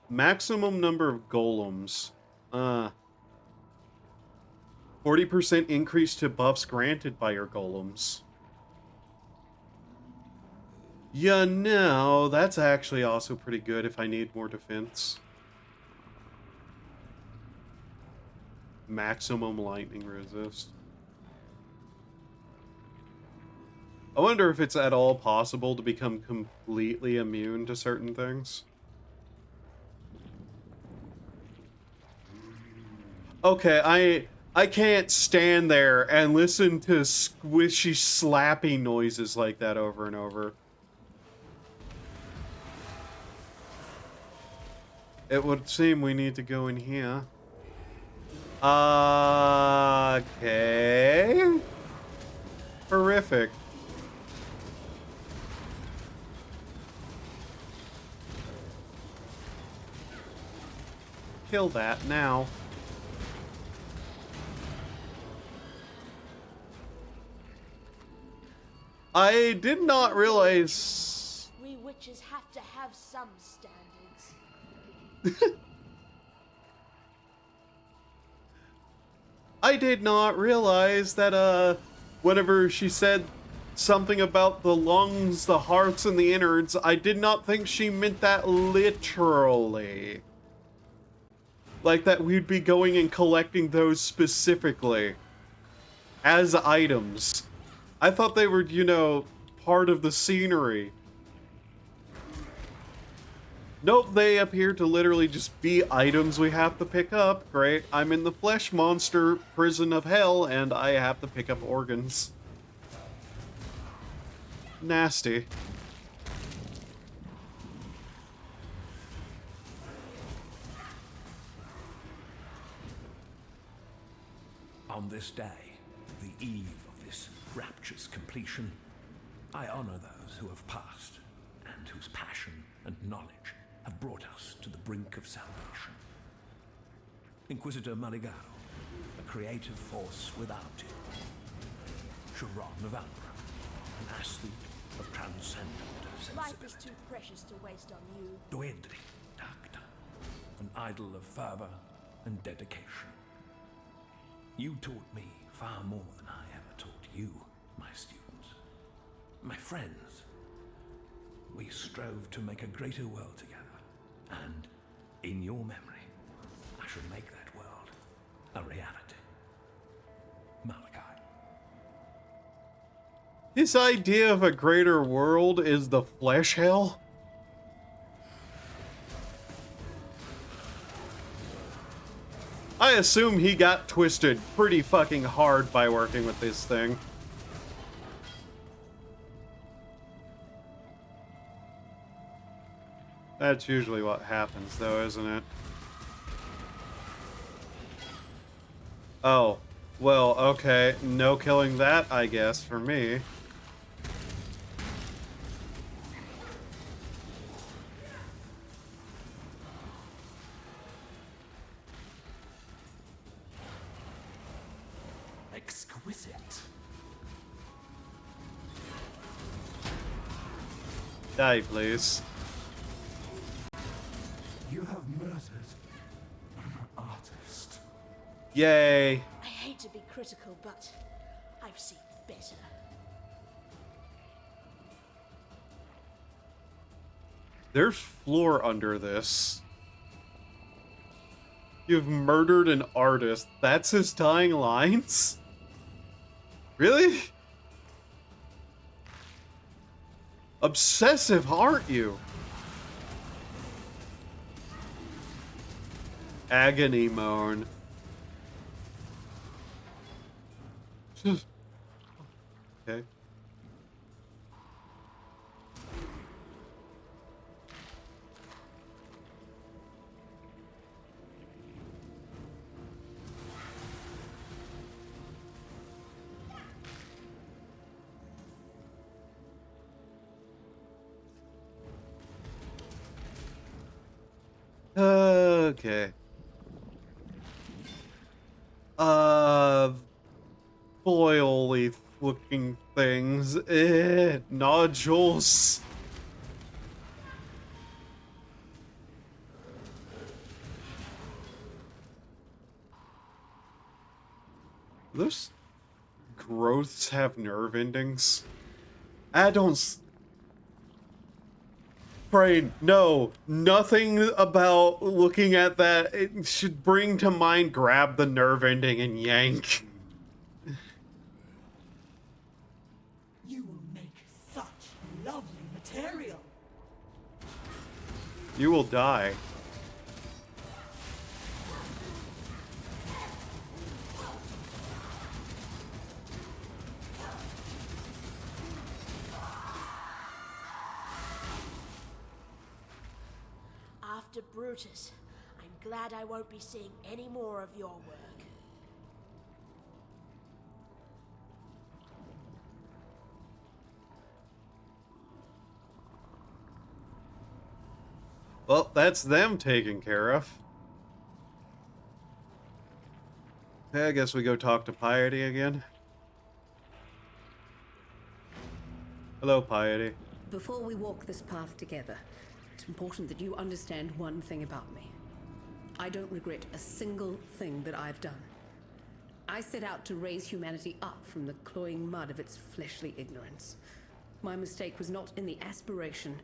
Maximum number of golems. 40% increase to buffs granted by your golems. Yeah, no, that's actually also pretty good if I need more defense. Maximum lightning resist. I wonder if it's at all possible to become completely immune to certain things. Okay, I can't stand there and listen to squishy slapping noises like that over and over. It would seem we need to go in here. Okay. Horrific. Kill that now. I did not realize... We witches have to have some standards. I did not realize that, whenever she said something about the lungs, the hearts, and the innards, I did not think she meant that literally. Like that we'd be going and collecting those specifically as items. I thought they were, you know, part of the scenery. Nope, they appear to literally just be items we have to pick up. Great, I'm in the flesh monster prison of hell, and I have to pick up organs. Nasty. On this day, the eve of this rapturous completion, I honor those who have passed, and whose passion and knowledge have brought us to the brink of salvation. Inquisitor Maligaro, a creative force without you. Chiron of Ambra, an athlete of transcendent sensibility. Life is too precious to waste on you. Duendri, Doctor, an idol of fervor and dedication. You taught me far more than I ever taught you, my students. My friends, we strove to make a greater world together. And in your memory, I shall make that world a reality. Malachi. His idea of a greater world is the flesh hell? I assume he got twisted pretty fucking hard by working with this thing. That's usually what happens, though, isn't it? Oh. Well, okay. No killing that, I guess, for me. Exquisite. Die, please. You have murdered an artist. Yay. I hate to be critical, but I've seen better. There's floor under this. You've murdered an artist. That's his dying lines? Really? Obsessive, aren't you? Agony moan. Okay. Okay. Uh, boily looking things. Nodules. Those growths have nerve endings. I don't. Brain, no, nothing about looking at that. It should bring to mind grab the nerve ending and yank. You will make such lovely material. You will die. After Brutus, I'm glad I won't be seeing any more of your work. Well, that's them taken care of. I guess we go talk to Piety again. Hello, Piety. Before we walk this path together, it's important that you understand one thing about me. I don't regret a single thing that I've done. I set out to raise humanity up from the cloying mud of its fleshly ignorance. My mistake was not in the aspiration,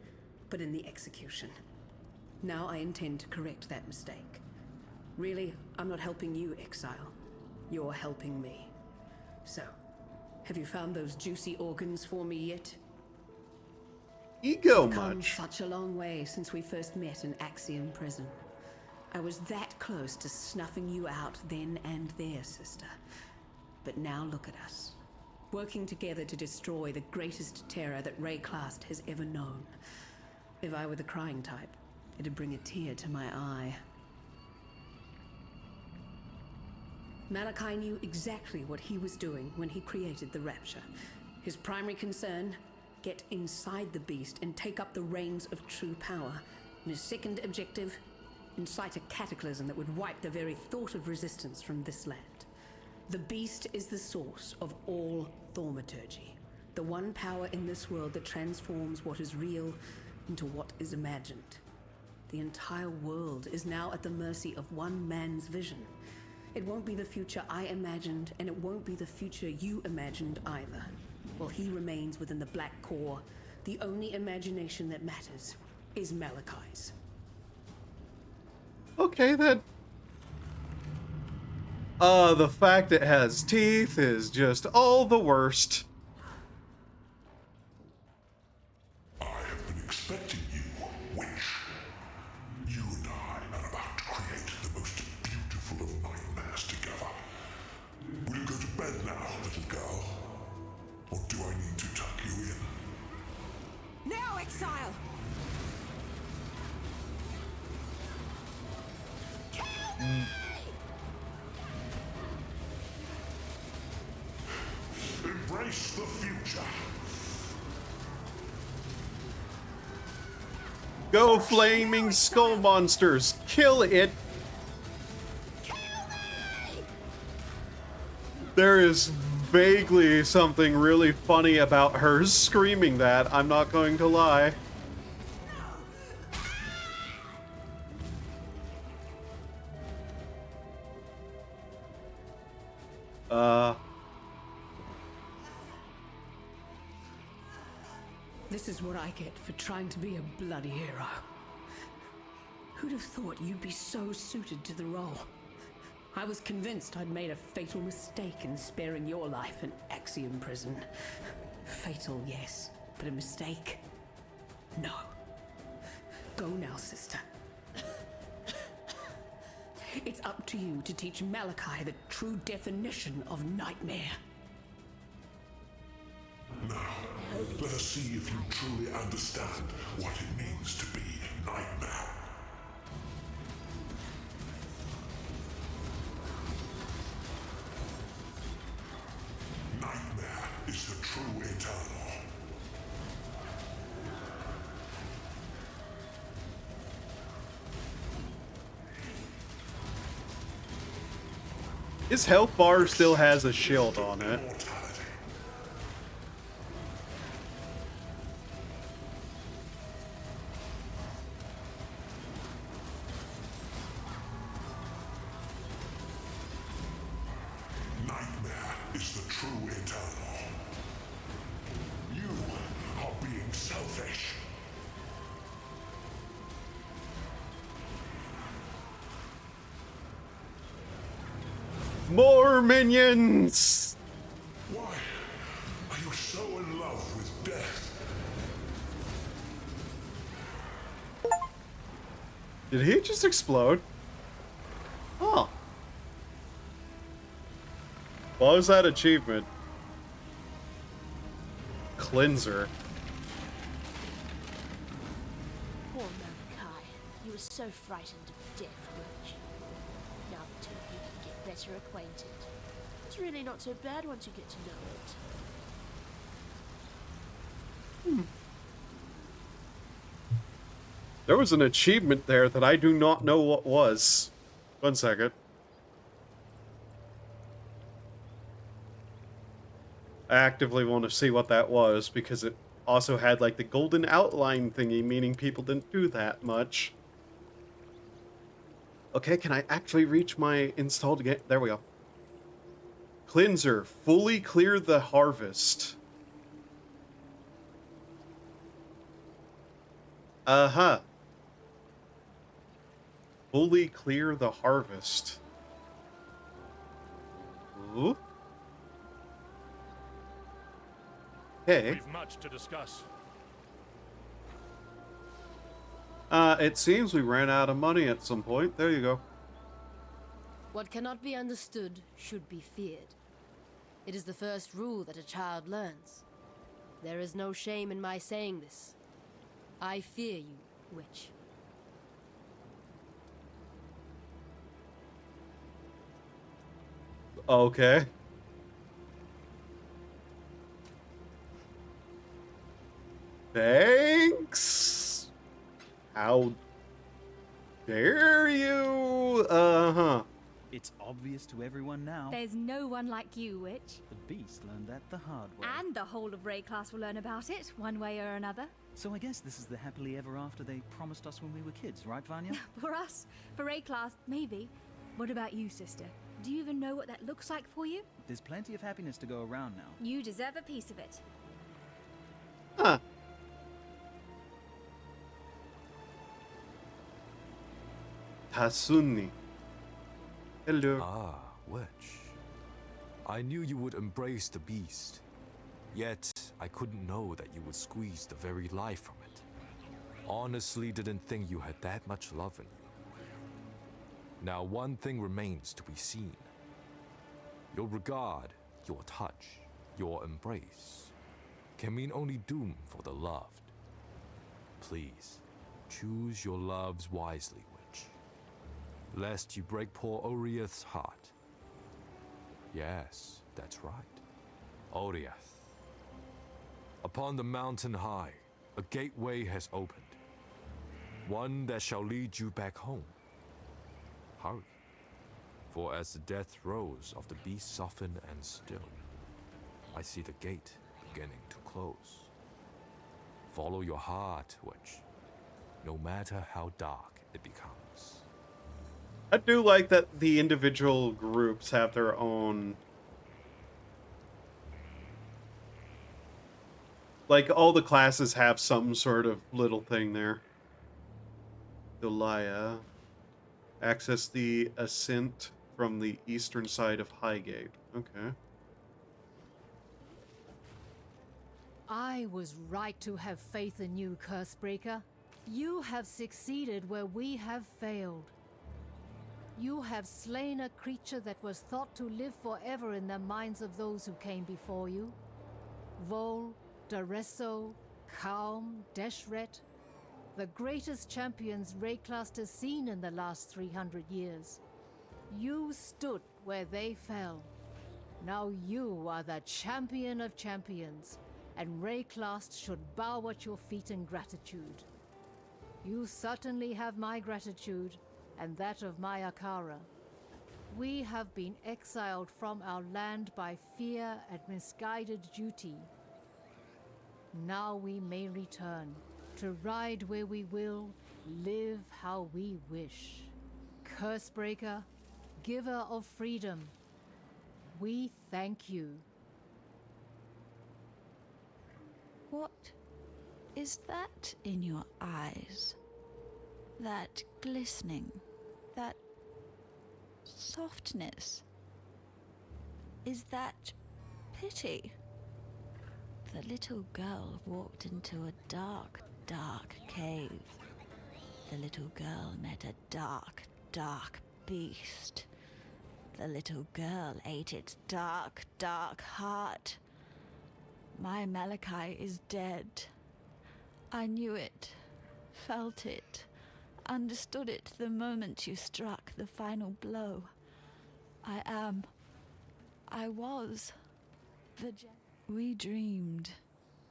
but in the execution. Now I intend to correct that mistake. Really, I'm not helping you, Exile. You're helping me. So, have you found those juicy organs for me yet? Ego Come much. such a long way since we first met in Axiom prison. I was that close to snuffing you out then and there, sister. But now look at us, working together to destroy the greatest terror that Rayclast has ever known. If I were the crying type, it'd bring a tear to my eye. Malachi knew exactly what he was doing when he created the Rapture. His primary concern, get inside the beast and take up the reins of true power. And his second objective, incite a cataclysm that would wipe the very thought of resistance from this land. The beast is the source of all thaumaturgy, the one power in this world that transforms what is real into what is imagined. The entire world is now at the mercy of one man's vision. It won't be the future I imagined, and it won't be the future you imagined either. While he remains within the Black Core, the only imagination that matters is Malachi's. Okay, then. The fact it has teeth is just all the worst. I have been expecting you, witch. You and I are about to create the most beautiful of nightmares together. Will you go to bed now, little girl? Or do I need to tuck you in? Now, Exile! Embrace the future. Go flaming skull monsters! Kill it! There is vaguely something really funny about her screaming that, I'm not going to lie. This is what I get for trying to be a bloody hero. Who'd have thought you'd be so suited to the role? I was convinced I'd made a fatal mistake in sparing your life in Axiom prison. Fatal, yes, but a mistake? No. Go now, sister. It's up to you to teach Malachi the true definition of nightmare. Now, let us see if you truly understand what it means to be Nightmare. Nightmare is the true eternal. His health bar still has a shield on it. Nightmare is the true eternal. You are being selfish. More minions! Why are you so in love with death? Did he just explode? Huh. What was that achievement? Cleanser. Poor Malachi. You were so frightened of death, weren't you? Now the two of you can get better acquainted. It's really not so bad once you get to know it. There was an achievement there that I do not know what was. 1 second. I actively want to see what that was because it also had like the golden outline thingy, meaning people didn't do that much. Okay, can I actually reach my installed game? There we go. Cleanser, fully clear the harvest. Uh-huh. Fully clear the harvest. Ooh. Okay. We've much to discuss. It seems we ran out of money at some point. There you go. What cannot be understood should be feared. It is the first rule that a child learns. There is no shame in my saying this. I fear you, witch. Okay. Thanks. How dare you? Uh-huh. It's obvious to everyone now. There's no one like you, witch. The beast learned that the hard way. And the whole of Ray class will learn about it, one way or another. So I guess this is the happily ever after they promised us when we were kids, right, Vanya? For us, for Ray class, maybe. What about you, sister? Do you even know what that looks like for you? There's plenty of happiness to go around now. You deserve a piece of it. Huh. Tasuni. Hello. Ah, witch. I knew you would embrace the beast. Yet, I couldn't know that you would squeeze the very life from it. Honestly didn't think you had that much love in you. Now one thing remains to be seen. Your regard, your touch, your embrace can mean only doom for the loved. Please, choose your loves wisely, witch, lest you break poor Oriath's heart. Yes, that's right. Oriath. Upon the mountain high, a gateway has opened. One that shall lead you back home. Hurry. For as the death throes of the beast soften and still, I see the gate beginning to close. Follow your heart, witch, no matter how dark it becomes. I do like that the individual groups have their own... Like, all the classes have some sort of little thing there. Delia. Access the ascent from the eastern side of Highgate. Okay. I was right to have faith in you, Cursebreaker. You have succeeded where we have failed. You have slain a creature that was thought to live forever in the minds of those who came before you. Vol, Daresso, Kaum, Deshret, the greatest champions Rayclast has seen in the last 300 years. You stood where they fell. Now you are the champion of champions, and Rayclast should bow at your feet in gratitude. You certainly have my gratitude, and that of my Akara. We have been exiled from our land by fear and misguided duty. Now we may return, to ride where we will, live how we wish. Cursebreaker, giver of freedom, we thank you. What is that in your eyes? That glistening, that softness? Is that pity? The little girl walked into a dark, dark cave. The little girl met a dark, dark beast. The little girl ate its dark, dark heart. My Malachi is dead. I knew it, felt it, understood it the moment you struck the final blow. I was the we dreamed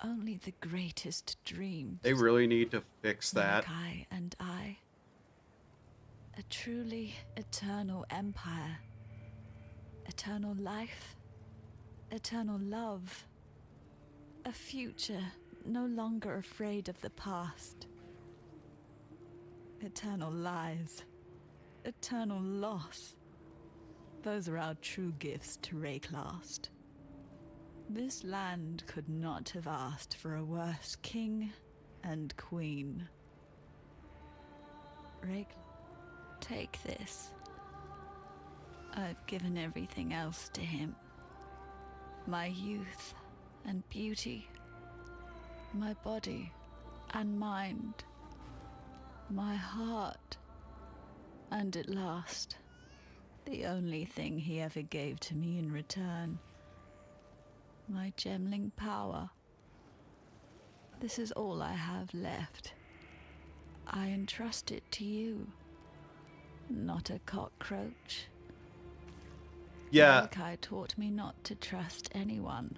only the greatest dreams. They really need to fix that. Malachi and I. A truly eternal empire. Eternal life. Eternal love. A future no longer afraid of the past. Eternal lies. Eternal loss. Those are our true gifts to Rayclast. This land could not have asked for a worse king and queen. Rayclast, take this. I've given everything else to him. My youth and beauty. My body and mind. My heart. And at last, the only thing he ever gave to me in return. My gemling power. This is all I have left. I entrust it to you. Not a cockroach. Yeah. Malachi taught me not to trust anyone.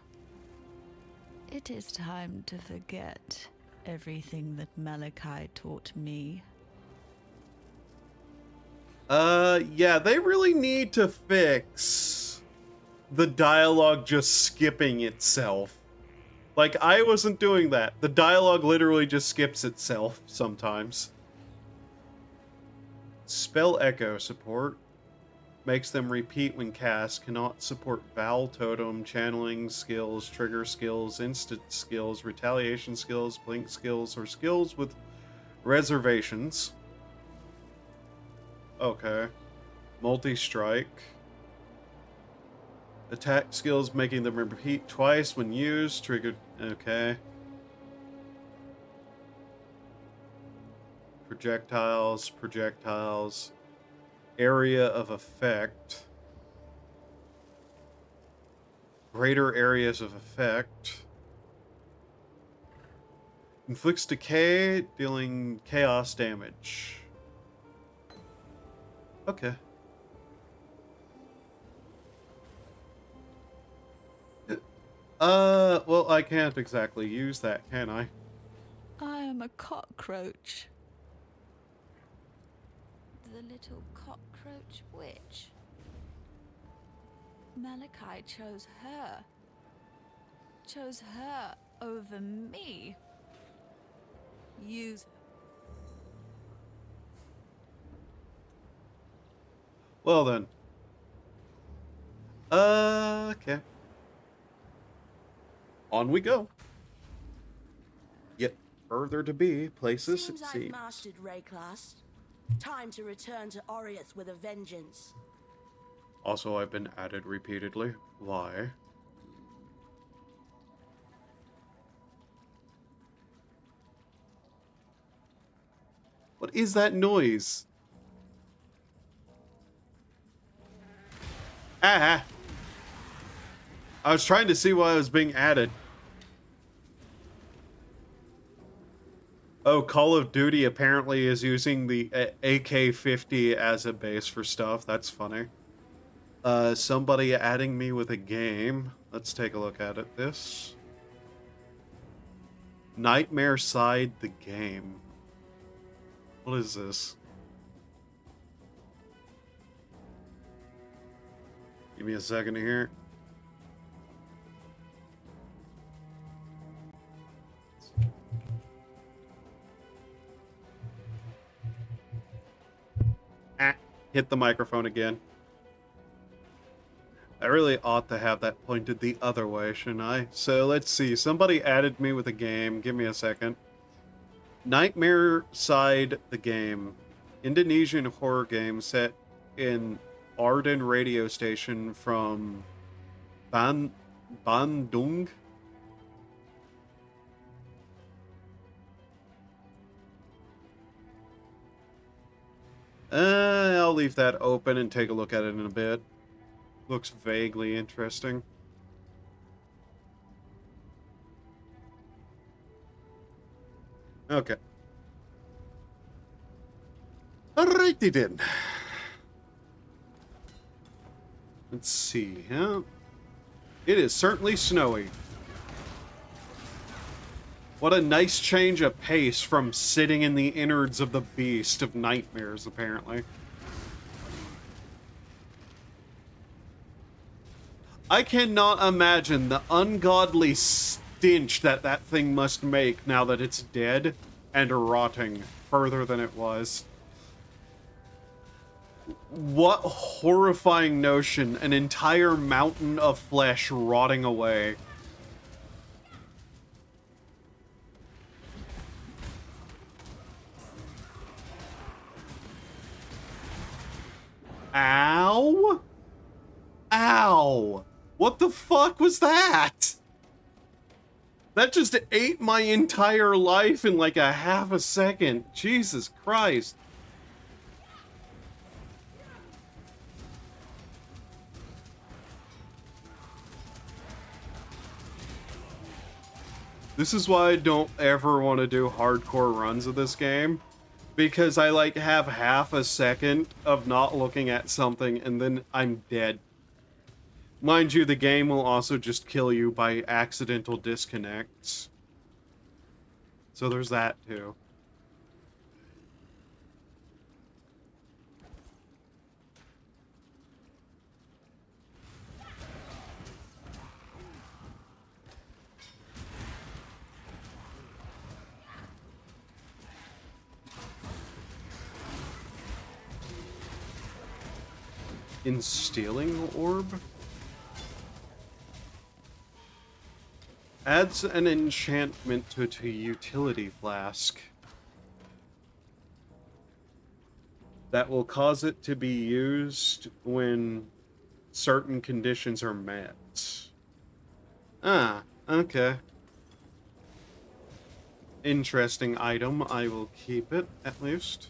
It is time to forget everything that Malachi taught me. Yeah, they really need to fix the dialogue just skipping itself. Like, I wasn't doing that. The dialogue literally just skips itself sometimes. Spell Echo support. Makes them repeat when cast. Cannot support Vowel Totem, channeling skills, trigger skills, instant skills, retaliation skills, blink skills, or skills with reservations. Okay. Multi-strike. Attack skills making them repeat twice when used. Triggered. Okay. Projectiles. Area of effect. Greater areas of effect. Inflicts decay, dealing chaos damage. Okay. Well, I can't exactly use that, can I? I am a cockroach. The little cockroach witch. Malachi chose her. Chose her over me. Use her. Well then. Okay. On we go. Yet further to be, places Seems I've succeed. mastered Rayclast. Time to return to Oriath with a vengeance. Also, I've been added repeatedly. Why? What is that noise? Ah! I was trying to see why I was being added. Oh, Call of Duty apparently is using the AK-50 as a base for stuff. That's funny. Somebody adding me with a game. Let's take a look at it. This. Nightmare Side the game. What is this? Give me a second here. Ah, hit the microphone again. I really ought to have that pointed the other way, shouldn't I? So let's see. Somebody added me with a game. Give me a second. Nightmare Side the Game. Indonesian horror game set in Arden radio station from Bandung. I'll leave that open and take a look at it in a bit. Looks vaguely interesting. Okay. Alrighty then. Let's see, huh? It is certainly snowy. What a nice change of pace from sitting in the innards of the beast of nightmares, apparently. I cannot imagine the ungodly stench that that thing must make now that it's dead and rotting further than it was. What horrifying notion, an entire mountain of flesh rotting away. Ow! Ow! What the fuck was that? That just ate my entire life in like a half a second. Jesus Christ. This is why I don't ever want to do hardcore runs of this game. Because I like have half a second of not looking at something and then I'm dead. Mind you, the game will also just kill you by accidental disconnects. So there's that too. Instilling orb? Adds an enchantment to utility flask. That will cause it to be used when certain conditions are met. Ah, okay. Interesting item. I will keep it, at least.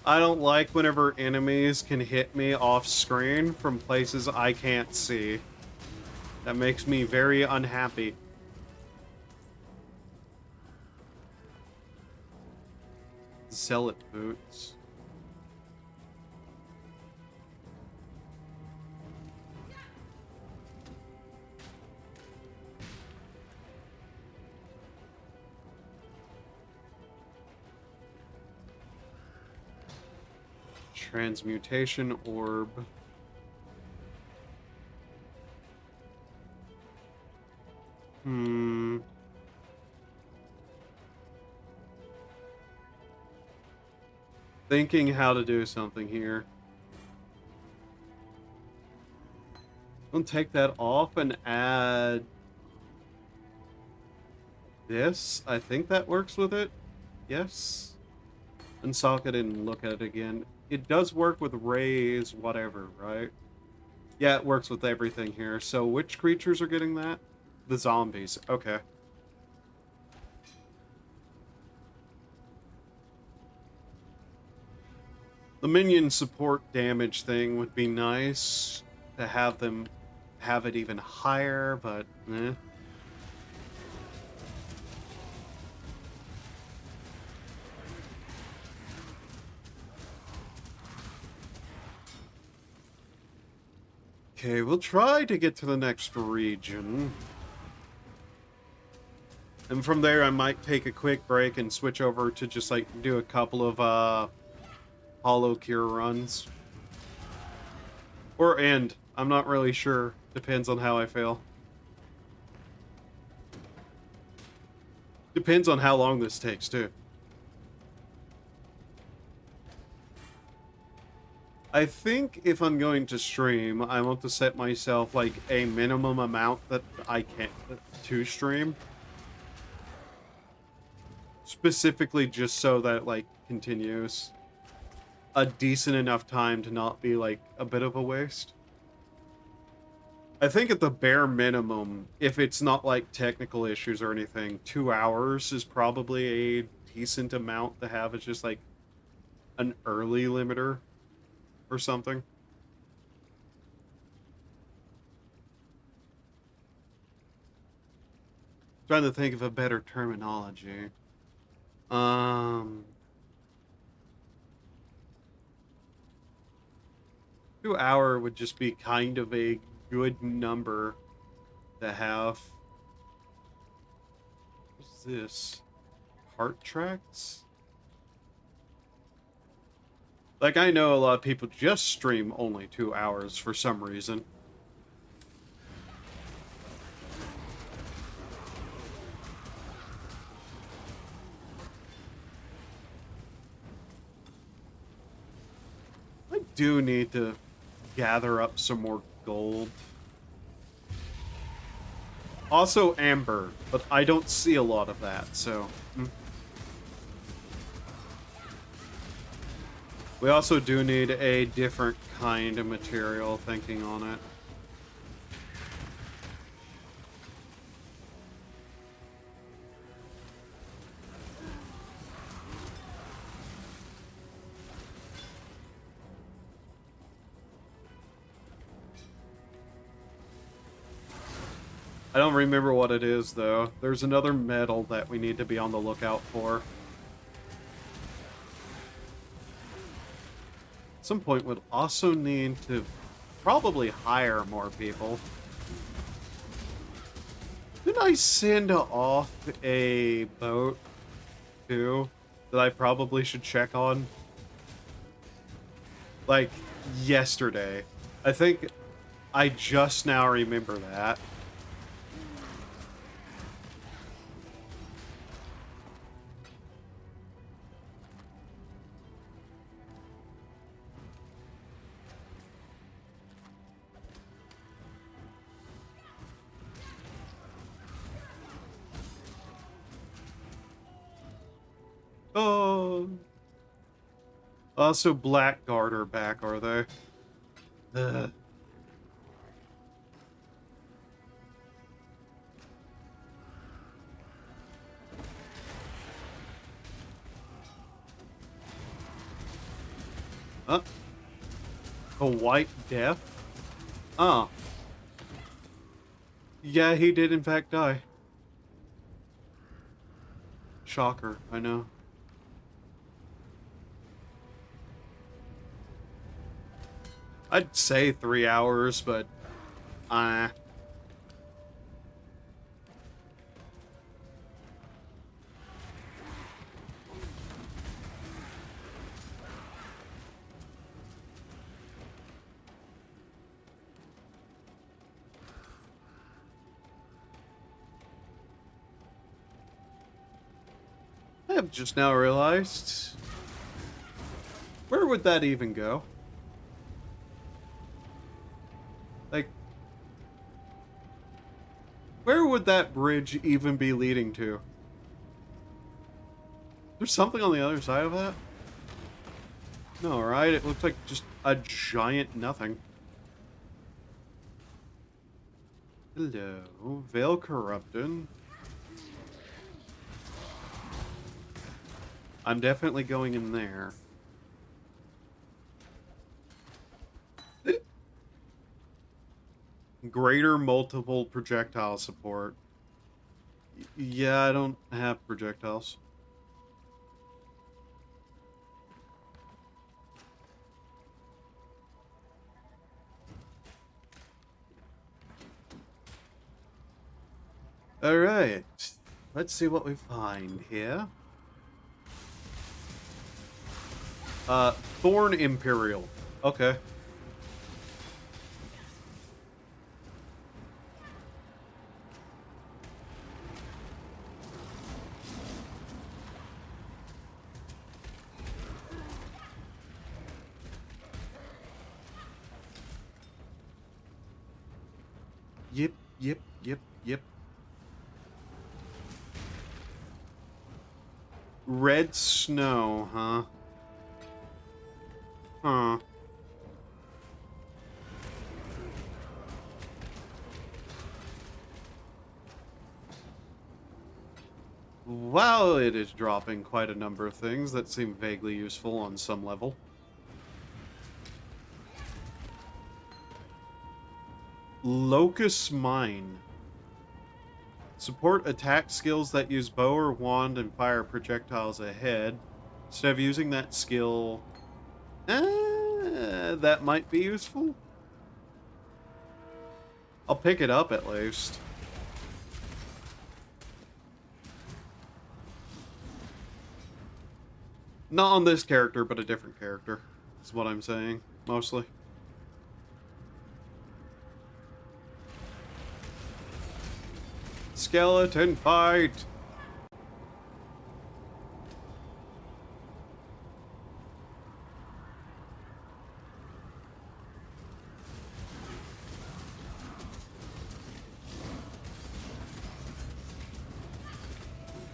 I don't like whenever enemies can hit me off screen from places I can't see. That makes me very unhappy. Zealot boots. Transmutation orb. Thinking how to do something here. I'll take that off and add this. I think that works with it. Yes. Unsock it and look at it again. It does work with rays, whatever, right? Yeah, it works with everything here. So which creatures are getting that? The zombies. Okay. The minion support damage thing would be nice to have them have it even higher, but eh. Okay, we'll try to get to the next region. And from there, I might take a quick break and switch over to just, like, do a couple of, hollow cure runs. Or end. I'm not really sure. Depends on how I fail. Depends on how long this takes, too. I think if I'm going to stream, I want to set myself, like, a minimum amount that I can to stream. Specifically just so that, like, continues. A decent enough time to not be, like, a bit of a waste. I think at the bare minimum, if it's not, like, technical issues or anything, 2 hours is probably a decent amount to have as just, like, an early limiter or something. Trying to think of a better terminology. 2 hour would just be kind of a good number to have. What's this? Heart tracks? Like, I know a lot of people just stream only 2 hours for some reason. I do need to gather up some more gold. Also amber, but I don't see a lot of that, so... We also do need a different kind of material, thinking on it. I don't remember what it is, though. There's another metal that we need to be on the lookout for. At some point, we'll also need to probably hire more people. Didn't I send off a boat, too, that I probably should check on? Like, yesterday. I think I just now remember that. Oh. Also, Blackguard are back, are they? Ugh. Huh? The White Death? Oh. Yeah, he did in fact die. Shocker, I know. I'd say 3 hours, but... I have just now realized... Where would that even go? Like... Where would that bridge even be leading to? There's something on the other side of that? No, right? It looks like just a giant nothing. Hello. Veil Corrupted. I'm definitely going in there. Greater multiple projectile support. Yeah, I don't have projectiles. Alright. Let's see what we find here. Thorn Imperial. Okay. Yep, yep, yep, yep. Red snow, huh? Huh. Wow, it is dropping quite a number of things that seem vaguely useful on some level. Locust Mine. Support attack skills that use bow or wand and fire projectiles ahead. Instead of using that skill... that might be useful. I'll pick it up at least. Not on this character, but a different character, is what I'm saying, mostly. Skeleton fight!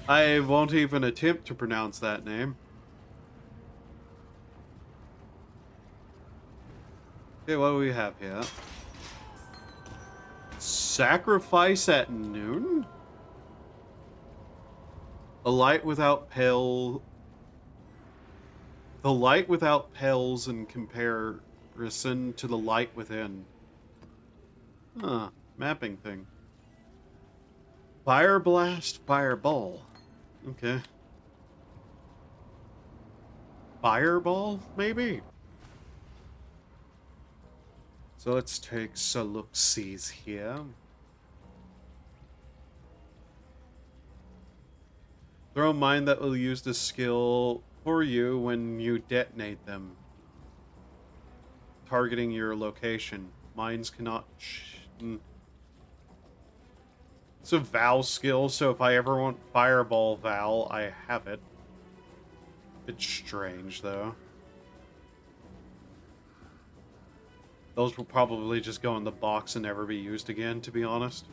I won't even attempt to pronounce that name. Okay, what do we have here? Sacrifice at noon? A light without pale... The light without pales in comparison to the light within. Huh, mapping thing. Fire blast, fireball. Okay. Fireball, maybe? So let's take a look-sees here. Throw a mine that will use the skill for you when you detonate them. Targeting your location. Mines cannot... It's a Val skill, so if I ever want Fireball Val, I have it. It's strange, though. Those will probably just go in the box and never be used again, to be honest.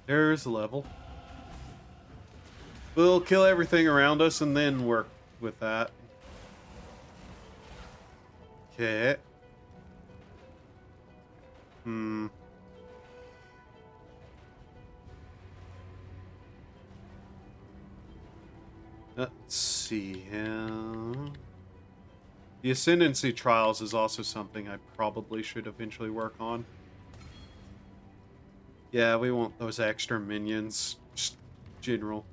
There's the level. We'll kill everything around us and then work with that. Okay. Let's see here. The Ascendancy Trials is also something I probably should eventually work on. Yeah, we want those extra minions. Just general.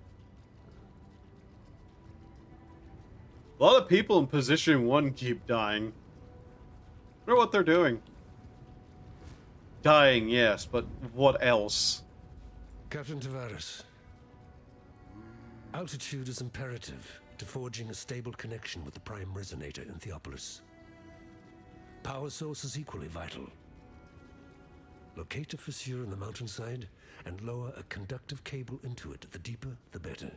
A lot of people in position 1 keep dying. I wonder what they're doing. Dying, yes, but what else? Captain Tavares. Altitude is imperative to forging a stable connection with the Prime Resonator in Theopolis. Power source is equally vital. Locate a fissure in the mountainside and lower a conductive cable into it. The deeper, the better.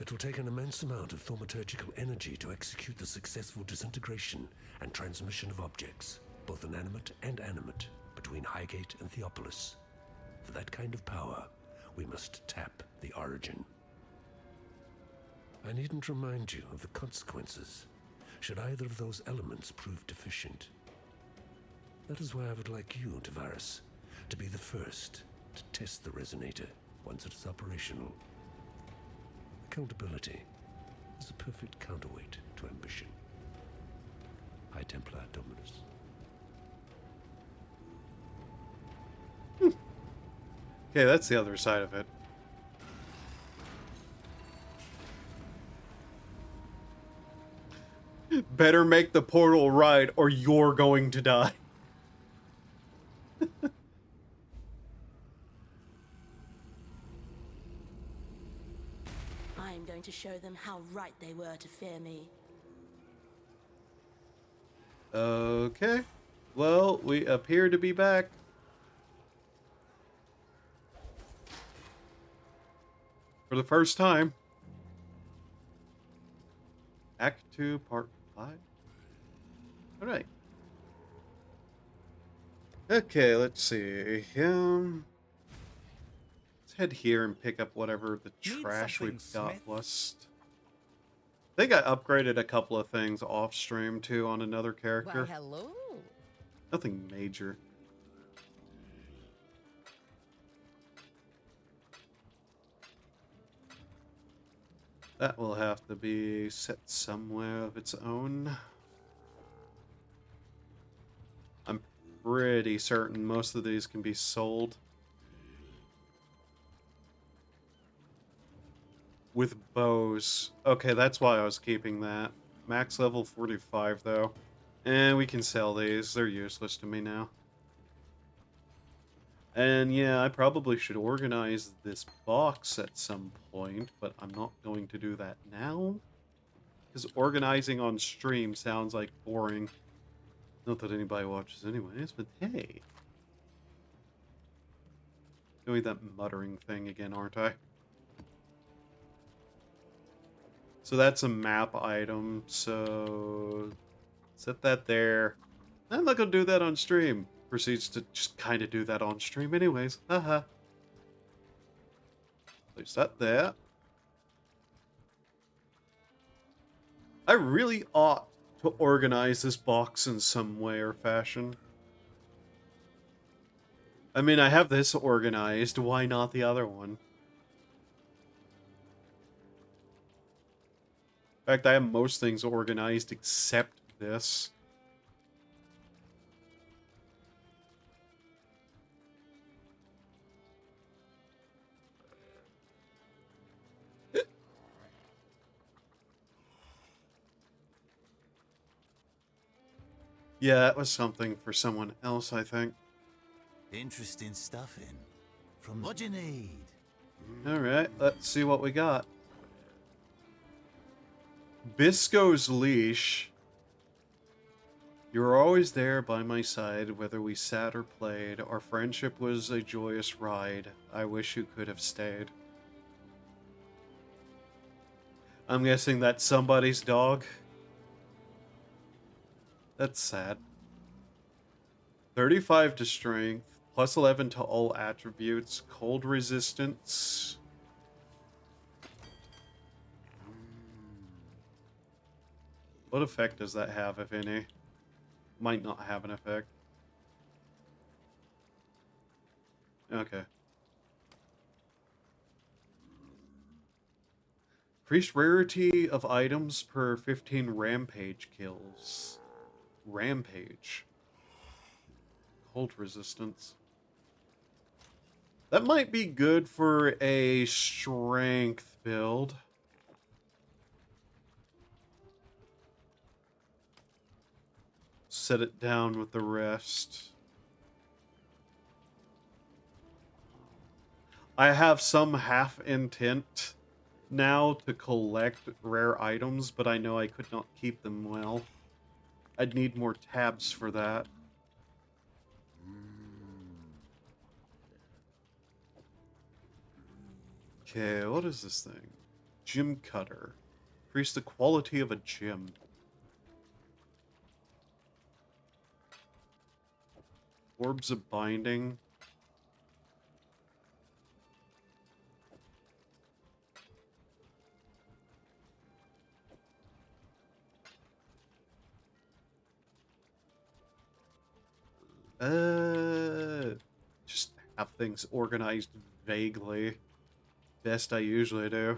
It will take an immense amount of thaumaturgical energy to execute the successful disintegration and transmission of objects, both inanimate and animate, between Highgate and Theopolis. For that kind of power, we must tap the origin. I needn't remind you of the consequences, should either of those elements prove deficient. That is why I would like you, Tavares, to be the first to test the resonator once it is operational. Accountability is a perfect counterweight to ambition. High Templar Dominus. Okay, that's the other side of it. Better make the portal right, or you're going to die. I am going to show them how right they were to fear me. Okay. Well, we appear to be back. For the first time. Act 2, Part 5. Alright. Okay, let's see. Let's head here and pick up whatever the Need trash we've something, got Smith? list. I think I upgraded a couple of things off stream too on another Why, character. hello. Nothing major. That will have to be set somewhere of its own. I'm pretty certain most of these can be sold. With bows. Okay, that's why I was keeping that. Max level 45 though. And we can sell these. They're useless to me now. And yeah, I probably should organize this box at some point, but I'm not going to do that now. Because organizing on stream sounds like boring. Not that anybody watches anyways, but hey. Doing that muttering thing again, aren't I? So that's a map item, so set that there. I'm not gonna do that on stream. Proceeds to just kind of do that on stream anyways. Haha. Place that there. I really ought to organize this box in some way or fashion. I mean, I have this organized, why not the other one? In fact, I have most things organized except this. Yeah, that was something for someone else, I think. Interesting stuffing. From what you need. Alright, let's see what we got. Bisco's leash. You were always there by my side, whether we sat or played. Our friendship was a joyous ride. I wish you could have stayed. I'm guessing that's somebody's dog. That's sad. 35 to strength, plus 11 to all attributes, cold resistance. What effect does that have, if any? Might not have an effect. Okay. Increased rarity of items per 15 rampage kills. Rampage. Cold resistance. That might be good for a strength build. Set it down with the rest. I have some half intent now to collect rare items, but I know I could not keep them well. I'd need more tabs for that. Okay, what is this thing? Gym cutter. Increase the quality of a gym. Orbs of binding. Just have things organized vaguely. Best I usually do.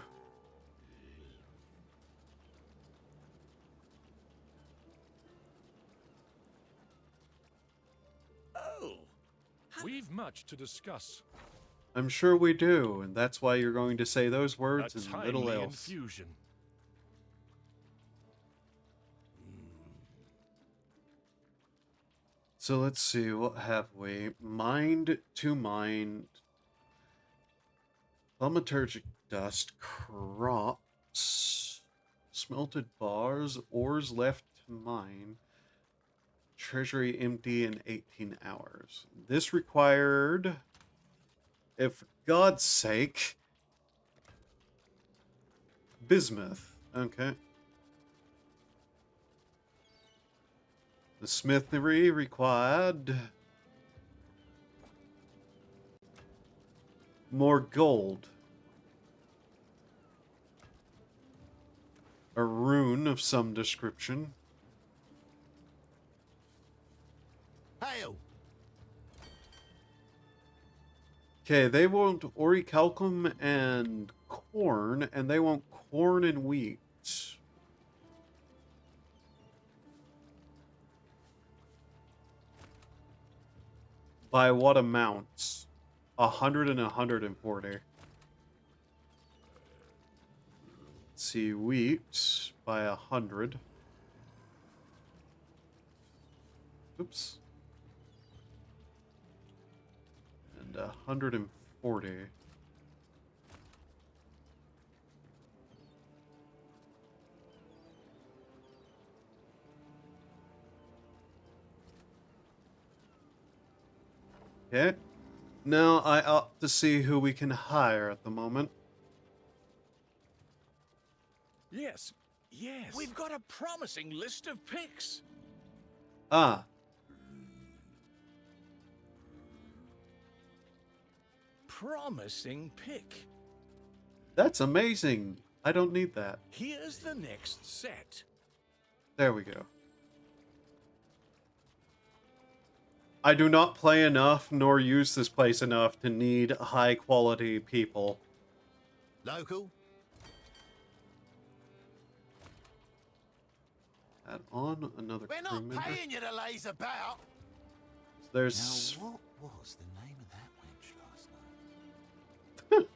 Oh, we've much to discuss. I'm sure we do, and that's why you're going to say those words A and little timely else. infusion. So let's see, what have we? Mind to mind. Thaumaturgic dust, crops, smelted bars, ores left to mine, treasury empty in 18 hours. This required, if for God's sake, bismuth. Okay. The smithery required more gold. A rune of some description. Hail! Okay, they want orichalcum and corn, and they want corn and wheat. By what amounts? 100 and 140. Let's see, wheat by 100. Oops. And 140. Okay. Now I ought to see who we can hire at the moment. Yes, yes. We've got a promising list of picks. Ah. Promising pick. That's amazing. I don't need that. Here's the next set. There we go. I do not play enough nor use this place enough to need high quality people. Local? Add on another We're crew not member. paying you to laze about. There's... Now, what was the name of that wench last night?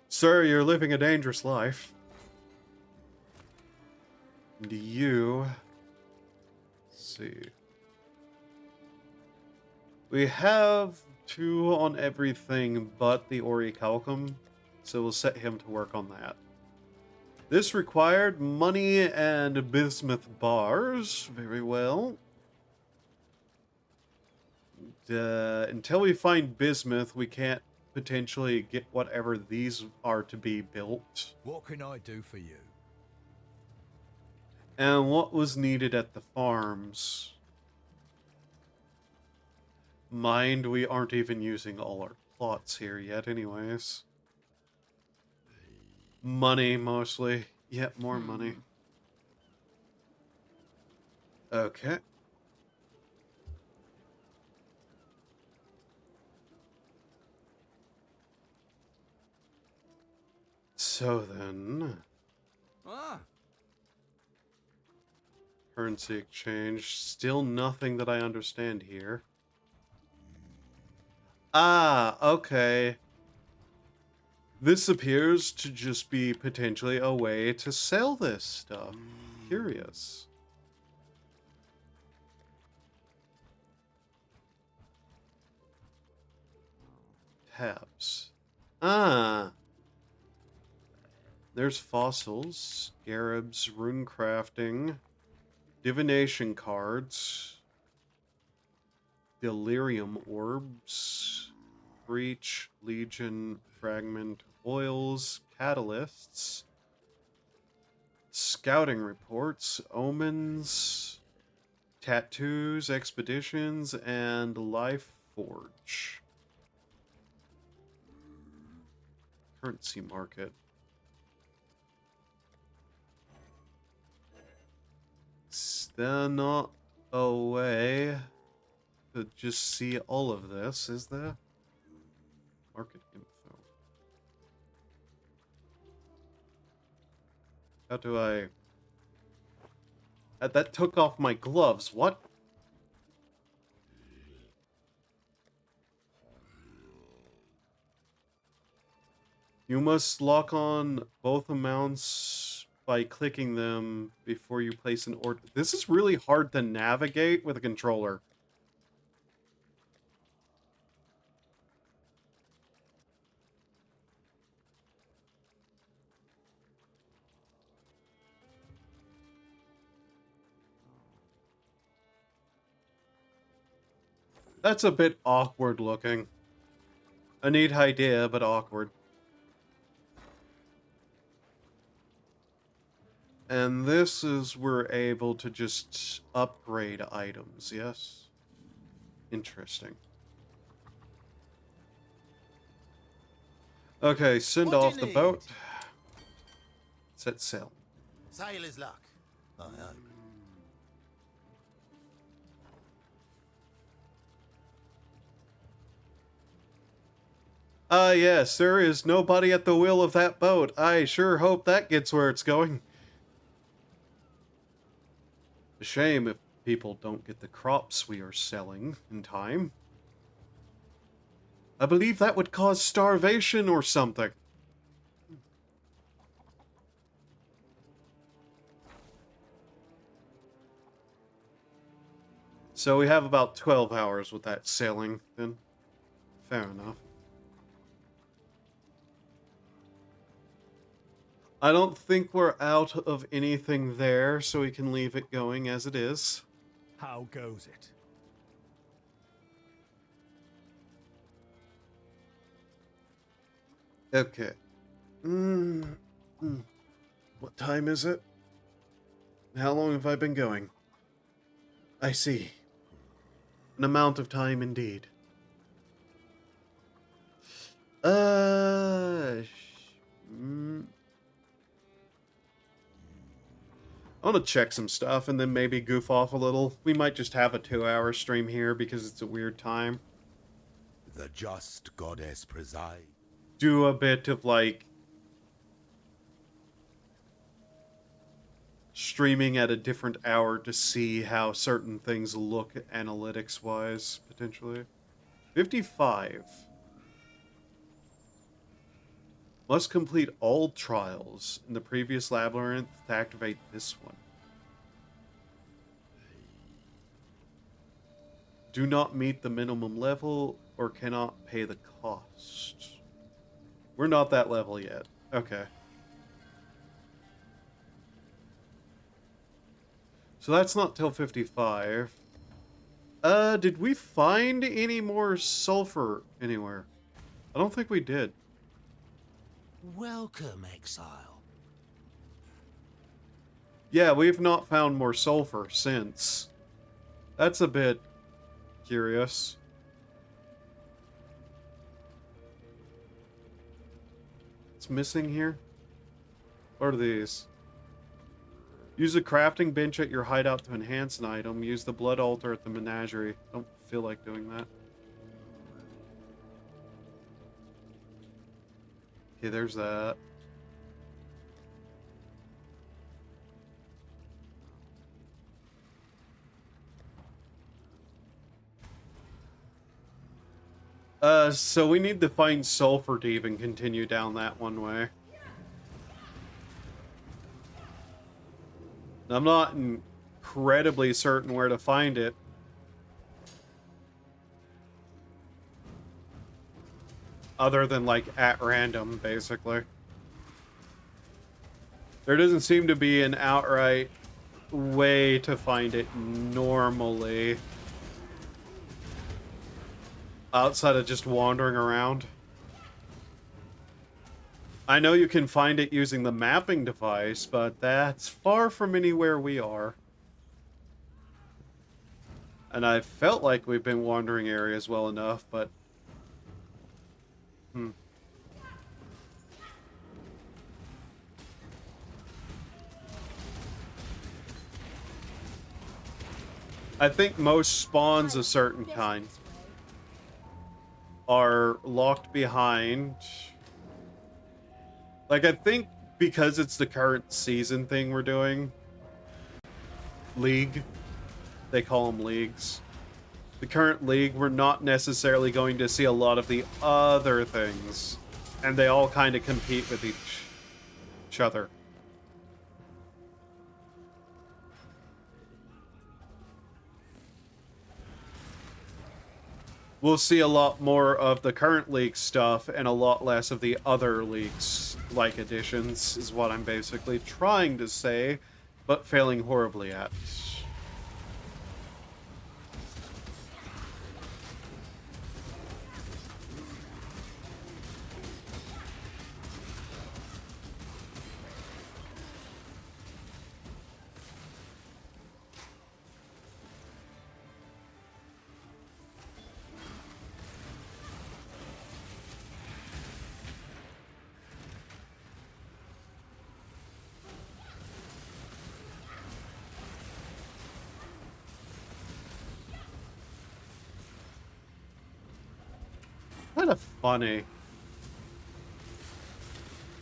Sir, you're living a dangerous life. And you... Let's see. We have 2 on everything but the orichalcum, so we'll set him to work on that. This required money and bismuth bars. Very well. Until we find bismuth, we can't potentially get whatever these are to be built. What can I do for you? And what was needed at the farms? Mind, we aren't even using all our plots here yet anyways. Money, mostly. Yep, more money. Okay. So then... Currency exchange. Still nothing that I understand here. Ah, okay. This appears to just be potentially a way to sell this stuff. Curious. Tabs. Ah. There's fossils, scarabs, rune crafting, divination cards, delirium orbs, breach, legion, fragment, oils, catalysts, scouting reports, omens, tattoos, expeditions, and life forge. Currency market. Is there not a way to just see all of this, is there? Market info. How do I... That took off my gloves. What? You must lock on both amounts by clicking them before you place an order. This is really hard to navigate with a controller. That's a bit awkward looking. A neat idea, but awkward. And this is we're able to just upgrade items, yes? Interesting. Okay, send What do off you the need? boat. Set sail. Sail is luck. I hope. Ah, yes, there is nobody at the wheel of that boat. I sure hope that gets where it's going. A shame if people don't get the crops we are selling in time. I believe that would cause starvation or something. So we have about 12 hours with that sailing, then. Fair enough. I don't think we're out of anything there, so we can leave it going as it is. How goes it? Okay. What time is it? How long have I been going? I see. An amount of time indeed. I want to check some stuff and then maybe goof off a little. We might just have a 2-hour stream here because it's a weird time. The just goddess preside. Do a bit of like streaming at a different hour to see how certain things look analytics wise, potentially. 55. Must complete all trials in the previous labyrinth to activate this one. Do not meet the minimum level or cannot pay the cost. We're not that level yet. Okay. So that's not till 55. Did we find any more sulfur anywhere? I don't think we did. Welcome, Exile. Yeah, we've not found more sulfur since. That's a bit curious. What's missing here? What are these? Use a crafting bench at your hideout to enhance an item. Use the blood altar at the menagerie. Don't feel like doing that. Okay, there's that. So we need to find sulfur to even continue down that one way. I'm not incredibly certain where to find it. Other than, like, at random, basically. There doesn't seem to be an outright way to find it normally. Outside of just wandering around. I know you can find it using the mapping device, but that's far from anywhere we are. And I felt like we've been wandering areas well enough, but... I think most spawns of certain kind are locked behind. Like, I think because it's the current season thing we're doing, League, they call them leagues. The current league, we're not necessarily going to see a lot of the other things. And they all kind of compete with each other. We'll see a lot more of the current league stuff and a lot less of the other leagues, like additions, is what I'm basically trying to say, but failing horribly at. kind of funny.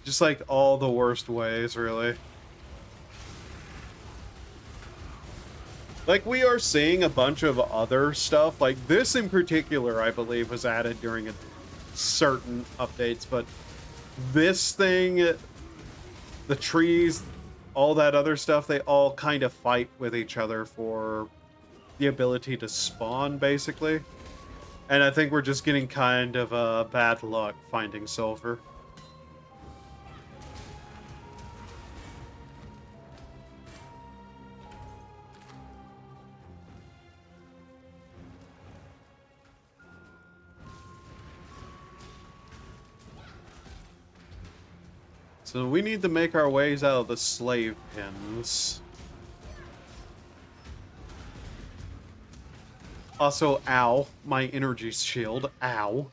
Just like all the worst ways, really. Like, we are seeing a bunch of other stuff. Like, this in particular, I believe, was added during certain updates. But this thing, the trees, all that other stuff, they all kind of fight with each other for the ability to spawn, basically. And I think we're just getting kind of bad luck finding sulfur. So we need to make our ways out of the slave pens. Also, ow. My energy shield. Ow.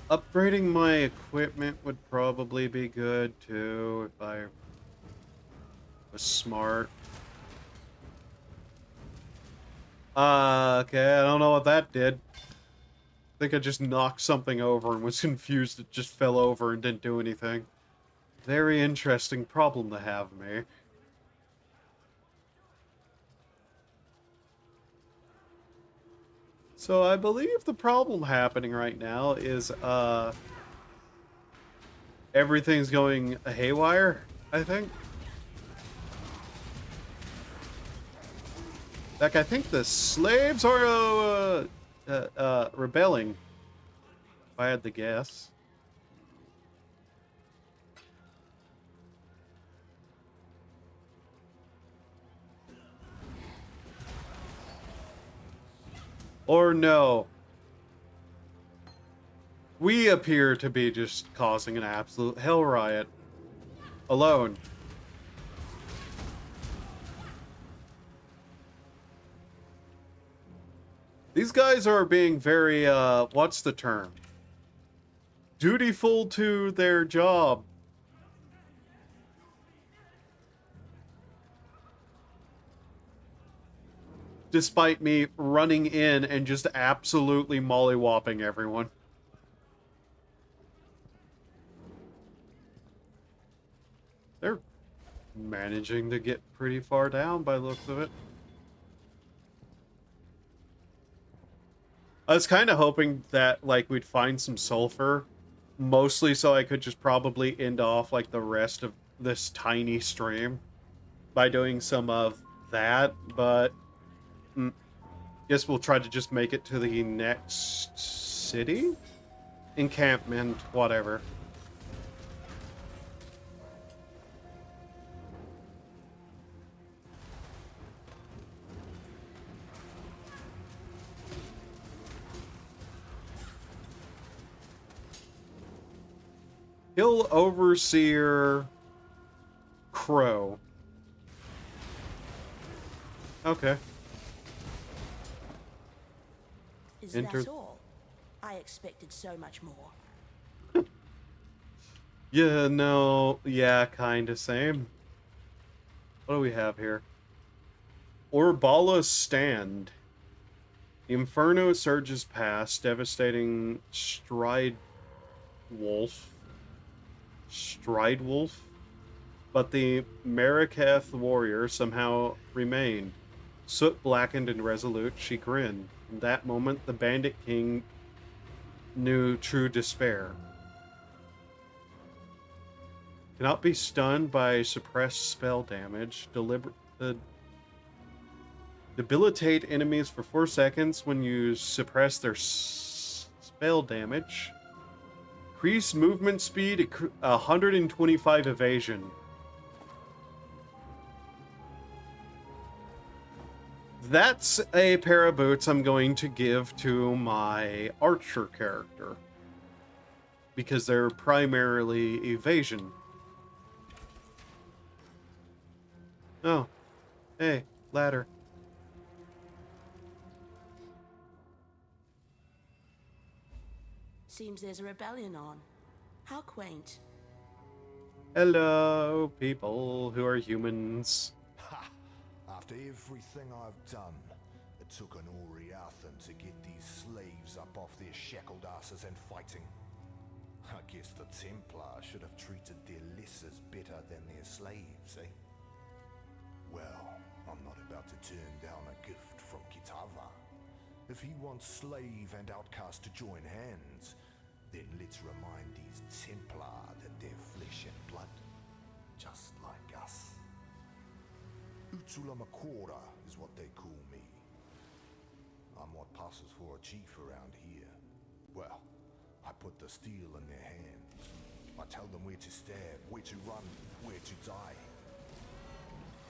Upgrading my equipment would probably be good too if I was smart. Okay, I don't know what that did. I think I just knocked something over and was confused. It just fell over and didn't do anything. Very interesting problem to have, me. So I believe the problem happening right now is, everything's going haywire, I think. Like, I think the slaves are, rebelling, if I had to guess. Or no. We appear to be just causing an absolute hell riot. Alone. These guys are being very, what's the term? Dutiful to their job. Despite me running in and just absolutely mollywopping everyone. They're managing to get pretty far down by the looks of it. I was kind of hoping that, like, we'd find some sulfur. Mostly so I could just probably end off, like, the rest of this tiny stream by doing some of that, but guess we'll try to just make it to the next city? Encampment, whatever. Hill Overseer Crow. Okay. Is that all? I expected so much more. Yeah, no, yeah, kinda same. What do we have here? Orbala's Stand. The Inferno surges past, devastating Stride Wolf, but the Marraketh warrior somehow remained. Soot blackened and resolute, she grinned. In that moment, the Bandit King knew true despair. Cannot be stunned by suppressed spell damage. Debilitate enemies for 4 seconds when you suppress their spell damage. Increase movement speed, 125 evasion. That's a pair of boots I'm going to give to my archer character, because they're primarily evasion. Oh. Hey, ladder. Seems there's a rebellion on. How quaint. Hello, people who are humans. Ha! After everything I've done, it took an Oriathan to get these slaves up off their shackled asses and fighting. I guess the Templar should have treated their lessers better than their slaves, eh? Well, I'm not about to turn down a gift from Kitava. If he wants slave and outcast to join hands, then let's remind these Templar that they're flesh and blood, just like us. Utulamakora is what they call me. I'm what passes for a chief around here. Well, I put the steel in their hands. I tell them where to stab, where to run, where to die.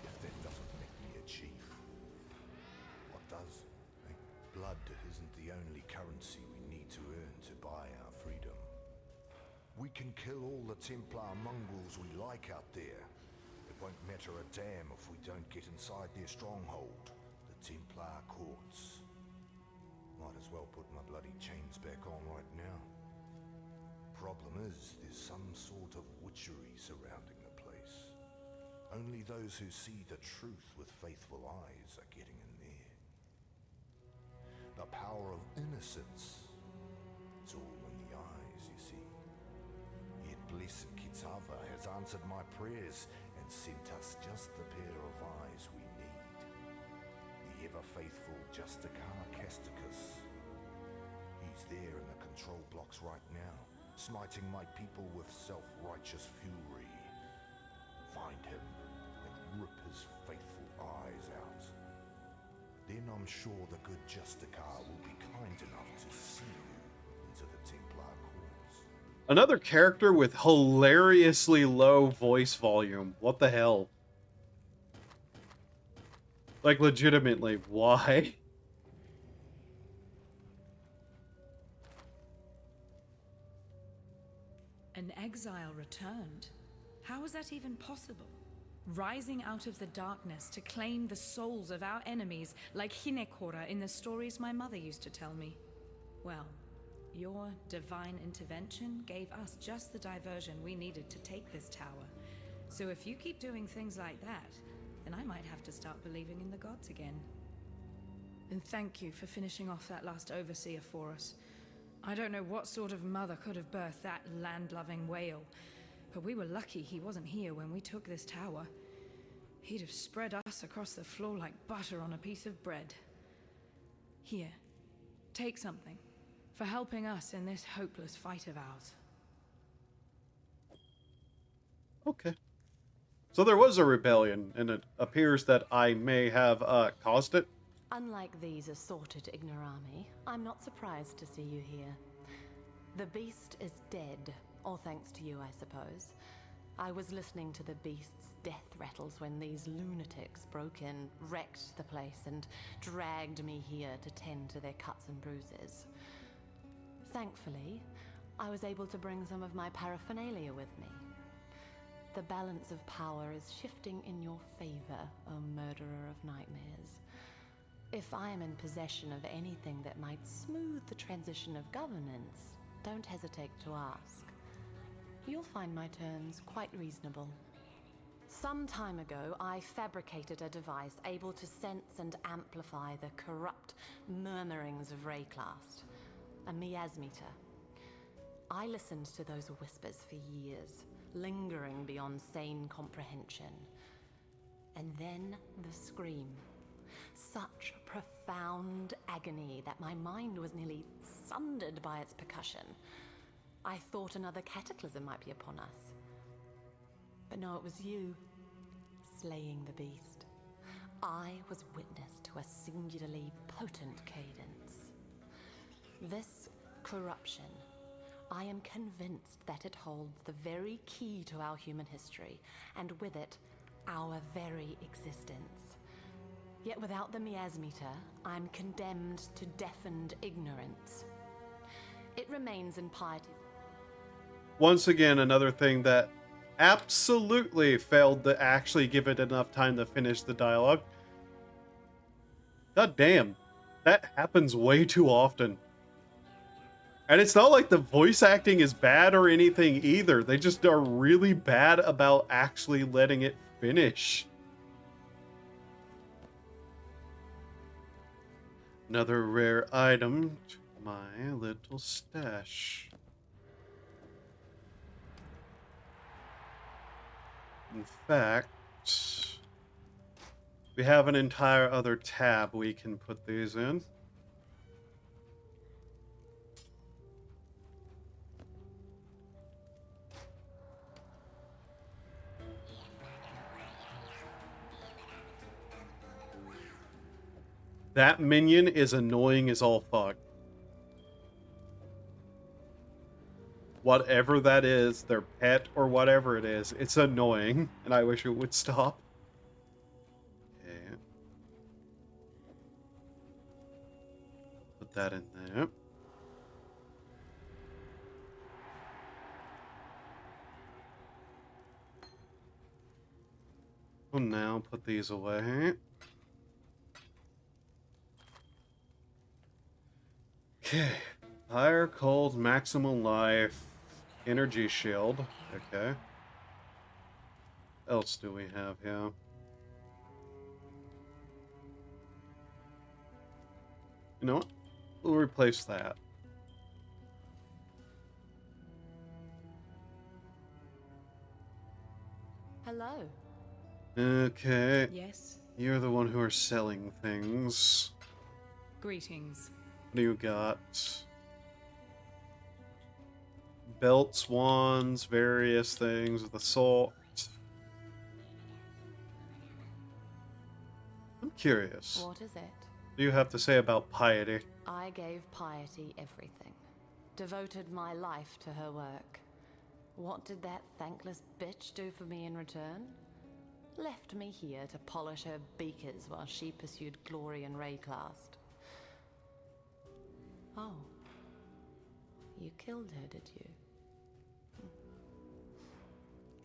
If that doesn't make me a chief, what does? Eh? Blood isn't the only currency we need to earn to buy our freedom. We can kill all the Templar mongrels we like out there. It won't matter a damn if we don't get inside their stronghold, the Templar courts. Might as well put my bloody chains back on right now. Problem is, there's some sort of witchery surrounding the place. Only those who see the truth with faithful eyes are getting in there. The power of innocence. It's all in the eyes, you see. Yet blessed Kitava has answered my prayers and sent us just the pair of eyes we need. The ever-faithful Justicar Casticus. He's there in the control blocks right now, smiting my people with self-righteous fury. Find him and rip his faithful eyes out. Then I'm sure the good Justicar will be kind enough to see you into the Templar courts. Another character with hilariously low voice volume. What the hell? Like, legitimately, why? An exile returned? How was that even possible? Rising out of the darkness to claim the souls of our enemies like Hinekora in the stories my mother used to tell me. Well, your divine intervention gave us just the diversion we needed to take this tower. So if you keep doing things like that, then I might have to start believing in the gods again. And thank you for finishing off that last overseer for us. I don't know what sort of mother could have birthed that land-loving whale, but we were lucky he wasn't here when we took this tower. He'd have spread us across the floor like butter on a piece of bread. Here, take something for helping us in this hopeless fight of ours. Okay. So there was a rebellion, and it appears that I may have caused it. Unlike these assorted ignorami, I'm not surprised to see you here. The beast is dead, all thanks to you, I suppose. I was listening to the beast's death rattles when these lunatics broke in, wrecked the place, and dragged me here to tend to their cuts and bruises. Thankfully, I was able to bring some of my paraphernalia with me. The balance of power is shifting in your favor, O murderer of nightmares. If I am in possession of anything that might smooth the transition of governance, don't hesitate to ask. You'll find my terms quite reasonable. Some time ago, I fabricated a device able to sense and amplify the corrupt murmurings of Rayclast, a miasmeter. I listened to those whispers for years, lingering beyond sane comprehension. And then the scream. Such profound agony that my mind was nearly sundered by its percussion. I thought another cataclysm might be upon us. But no, it was you, slaying the beast. I was witness to a singularly potent cadence. This corruption, I am convinced that it holds the very key to our human history, and with it, our very existence. Yet without the miasmeter, I'm condemned to deafened ignorance. It remains in piety. Once again, another thing that absolutely failed to actually give it enough time to finish the dialogue. God damn, that happens way too often. And it's not like the voice acting is bad or anything either. They just are really bad about actually letting it finish. Another rare item to my little stash. In fact, we have an entire other tab we can put these in. That minion is annoying as all fuck. Whatever that is, their pet or whatever it is, it's annoying, and I wish it would stop. Okay. Put that in there. Well, now put these away. Okay. Fire, cold, maximum life, energy shield. Okay. What else do we have here? You know what? We'll replace that. Hello. Okay. Yes. You're the one who are selling things. Greetings. What do you got? Belts, wands, various things of the sort. I'm curious. What is it? What do you have to say about piety? I gave Piety everything. Devoted my life to her work. What did that thankless bitch do for me in return? Left me here to polish her beakers while she pursued glory in Rayclast. Oh. You killed her, did you?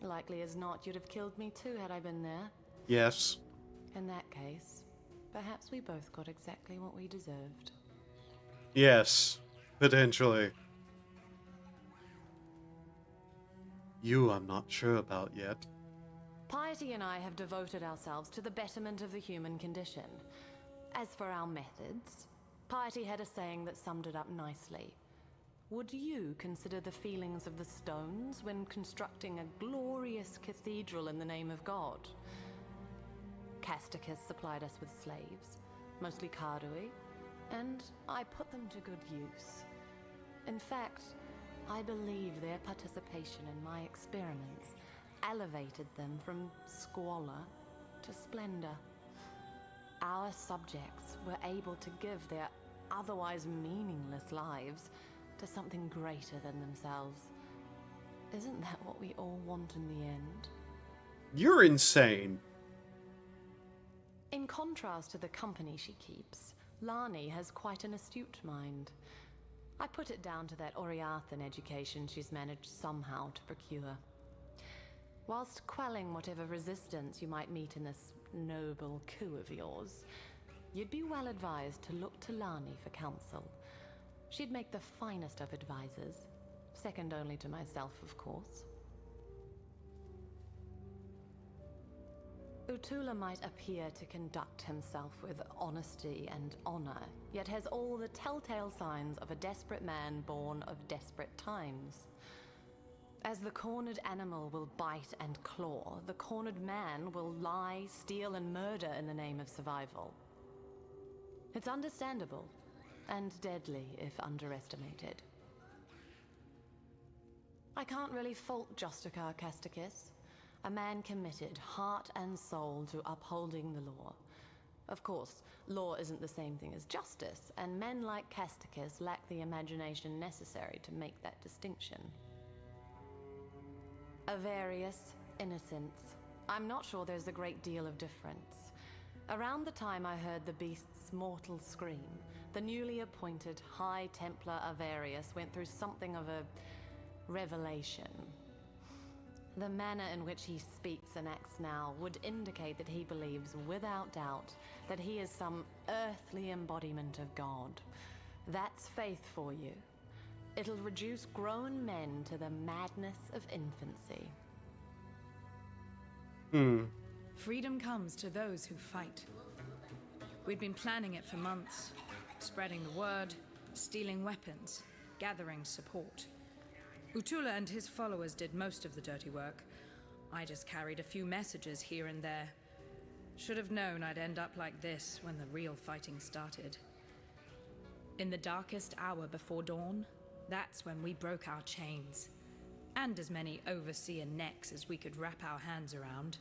Likely as not, you'd have killed me too had I been there. Yes. In that case, perhaps we both got exactly what we deserved. Yes. Potentially. You, I'm not sure about yet. Piety and I have devoted ourselves to the betterment of the human condition. As for our methods, Piety had a saying that summed it up nicely. Would you consider the feelings of the stones when constructing a glorious cathedral in the name of God? Casticus supplied us with slaves, mostly Kardui, and I put them to good use. In fact, I believe their participation in my experiments elevated them from squalor to splendor. Our subjects were able to give their otherwise meaningless lives to something greater than themselves. Isn't that what we all want in the end? You're insane. In contrast to the company she keeps, Lani has quite an astute mind. I put it down to that Oriathan education she's managed somehow to procure. Whilst quelling whatever resistance you might meet in this noble coup of yours, you'd be well advised to look to Lani for counsel. She'd make the finest of advisors, second only to myself, of course. Utula might appear to conduct himself with honesty and honor, yet has all the telltale signs of a desperate man born of desperate times. As the cornered animal will bite and claw, the cornered man will lie, steal, and murder in the name of survival. It's understandable, and deadly if underestimated. I can't really fault Justicar Casticus, a man committed heart and soul to upholding the law. Of course, law isn't the same thing as justice, and men like Casticus lack the imagination necessary to make that distinction. Avarice, innocence. I'm not sure there's a great deal of difference. Around the time I heard the beast's mortal scream, the newly appointed High Templar Avarius went through something of a revelation. The manner in which he speaks and acts now would indicate that he believes without doubt that he is some earthly embodiment of God. That's faith for you. It'll reduce grown men to the madness of infancy. Freedom comes to those who fight. We'd been planning it for months, spreading the word, stealing weapons, gathering support. Utula and his followers did most of the dirty work. I just carried a few messages here and there. Should have known I'd end up like this when the real fighting started. In the darkest hour before dawn, that's when we broke our chains. And as many overseer necks as we could wrap our hands around.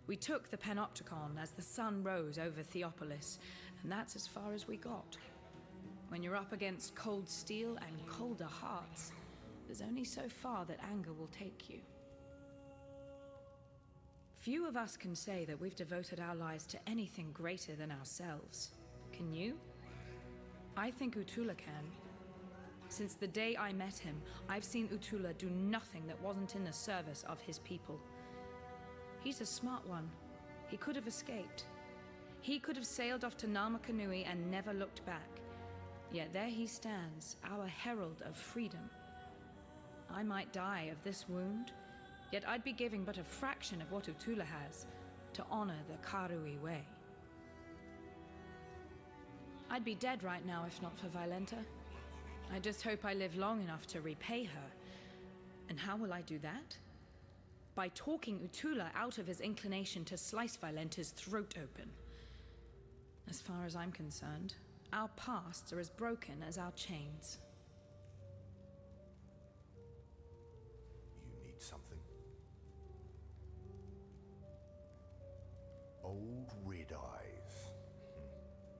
We took the Panopticon as the sun rose over Theopolis, and that's as far as we got. When you're up against cold steel and colder hearts, there's only so far that anger will take you. Few of us can say that we've devoted our lives to anything greater than ourselves. Can you? I think Utula can. Since the day I met him, I've seen Utula do nothing that wasn't in the service of his people. He's a smart one. He could have escaped. He could have sailed off to Namakanui and never looked back. Yet there he stands, our herald of freedom. I might die of this wound, yet I'd be giving but a fraction of what Utula has to honor the Karui way. I'd be dead right now if not for Violenta. I just hope I live long enough to repay her. And how will I do that? By talking Utula out of his inclination to slice Violenta's throat open. As far as I'm concerned, our pasts are as broken as our chains. You need something? Old Red Eyes.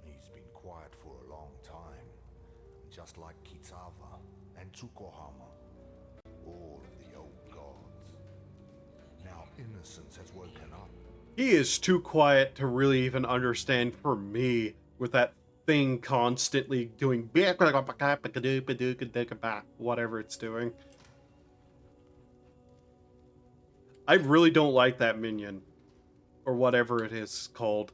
He's been quiet for a long time. Just like Kitava and Tsukohama. All of the old gods. Now innocence has woken up. He is too quiet to really even understand for me, with that thing constantly doing whatever it's doing. I really don't like that minion, or whatever it is called.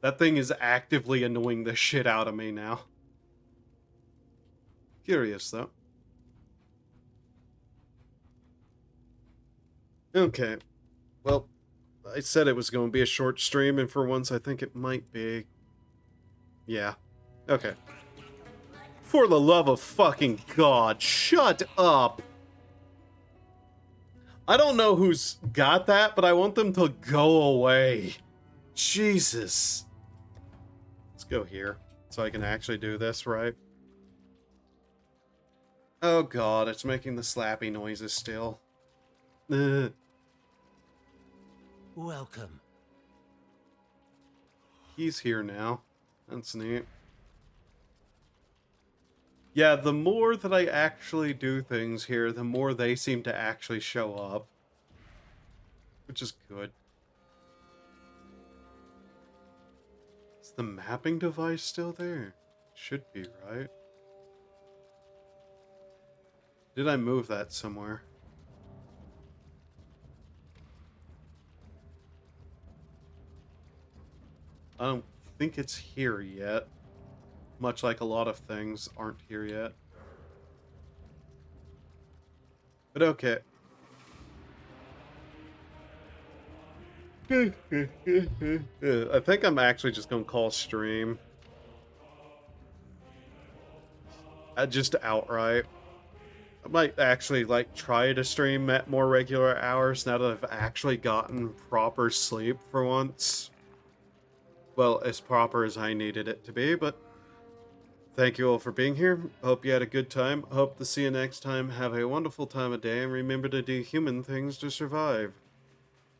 That thing is actively annoying the shit out of me now. Curious though. Okay, well, I said it was going to be a short stream, and for once I think it might be. Yeah. Okay. For the love of fucking God, shut up! I don't know who's got that, but I want them to go away. Jesus. Let's go here, so I can actually do this, right? Oh God, it's making the slappy noises still. Welcome. He's here now. That's neat. Yeah, the more that I actually do things here, the more they seem to actually show up. Which is good. Is the mapping device still there? Should be, right? Did I move that somewhere? I don't think it's here yet. Much like a lot of things aren't here yet. But okay. I think I'm actually just gonna call stream. Just outright. I might actually like try to stream at more regular hours now that I've actually gotten proper sleep for once. Well, as proper as I needed it to be, but thank you all for being here. Hope you had a good time. Hope to see you next time. Have a wonderful time of day, and remember to do human things to survive.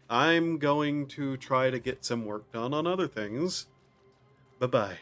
I'm going to try to get some work done on other things. Bye-bye.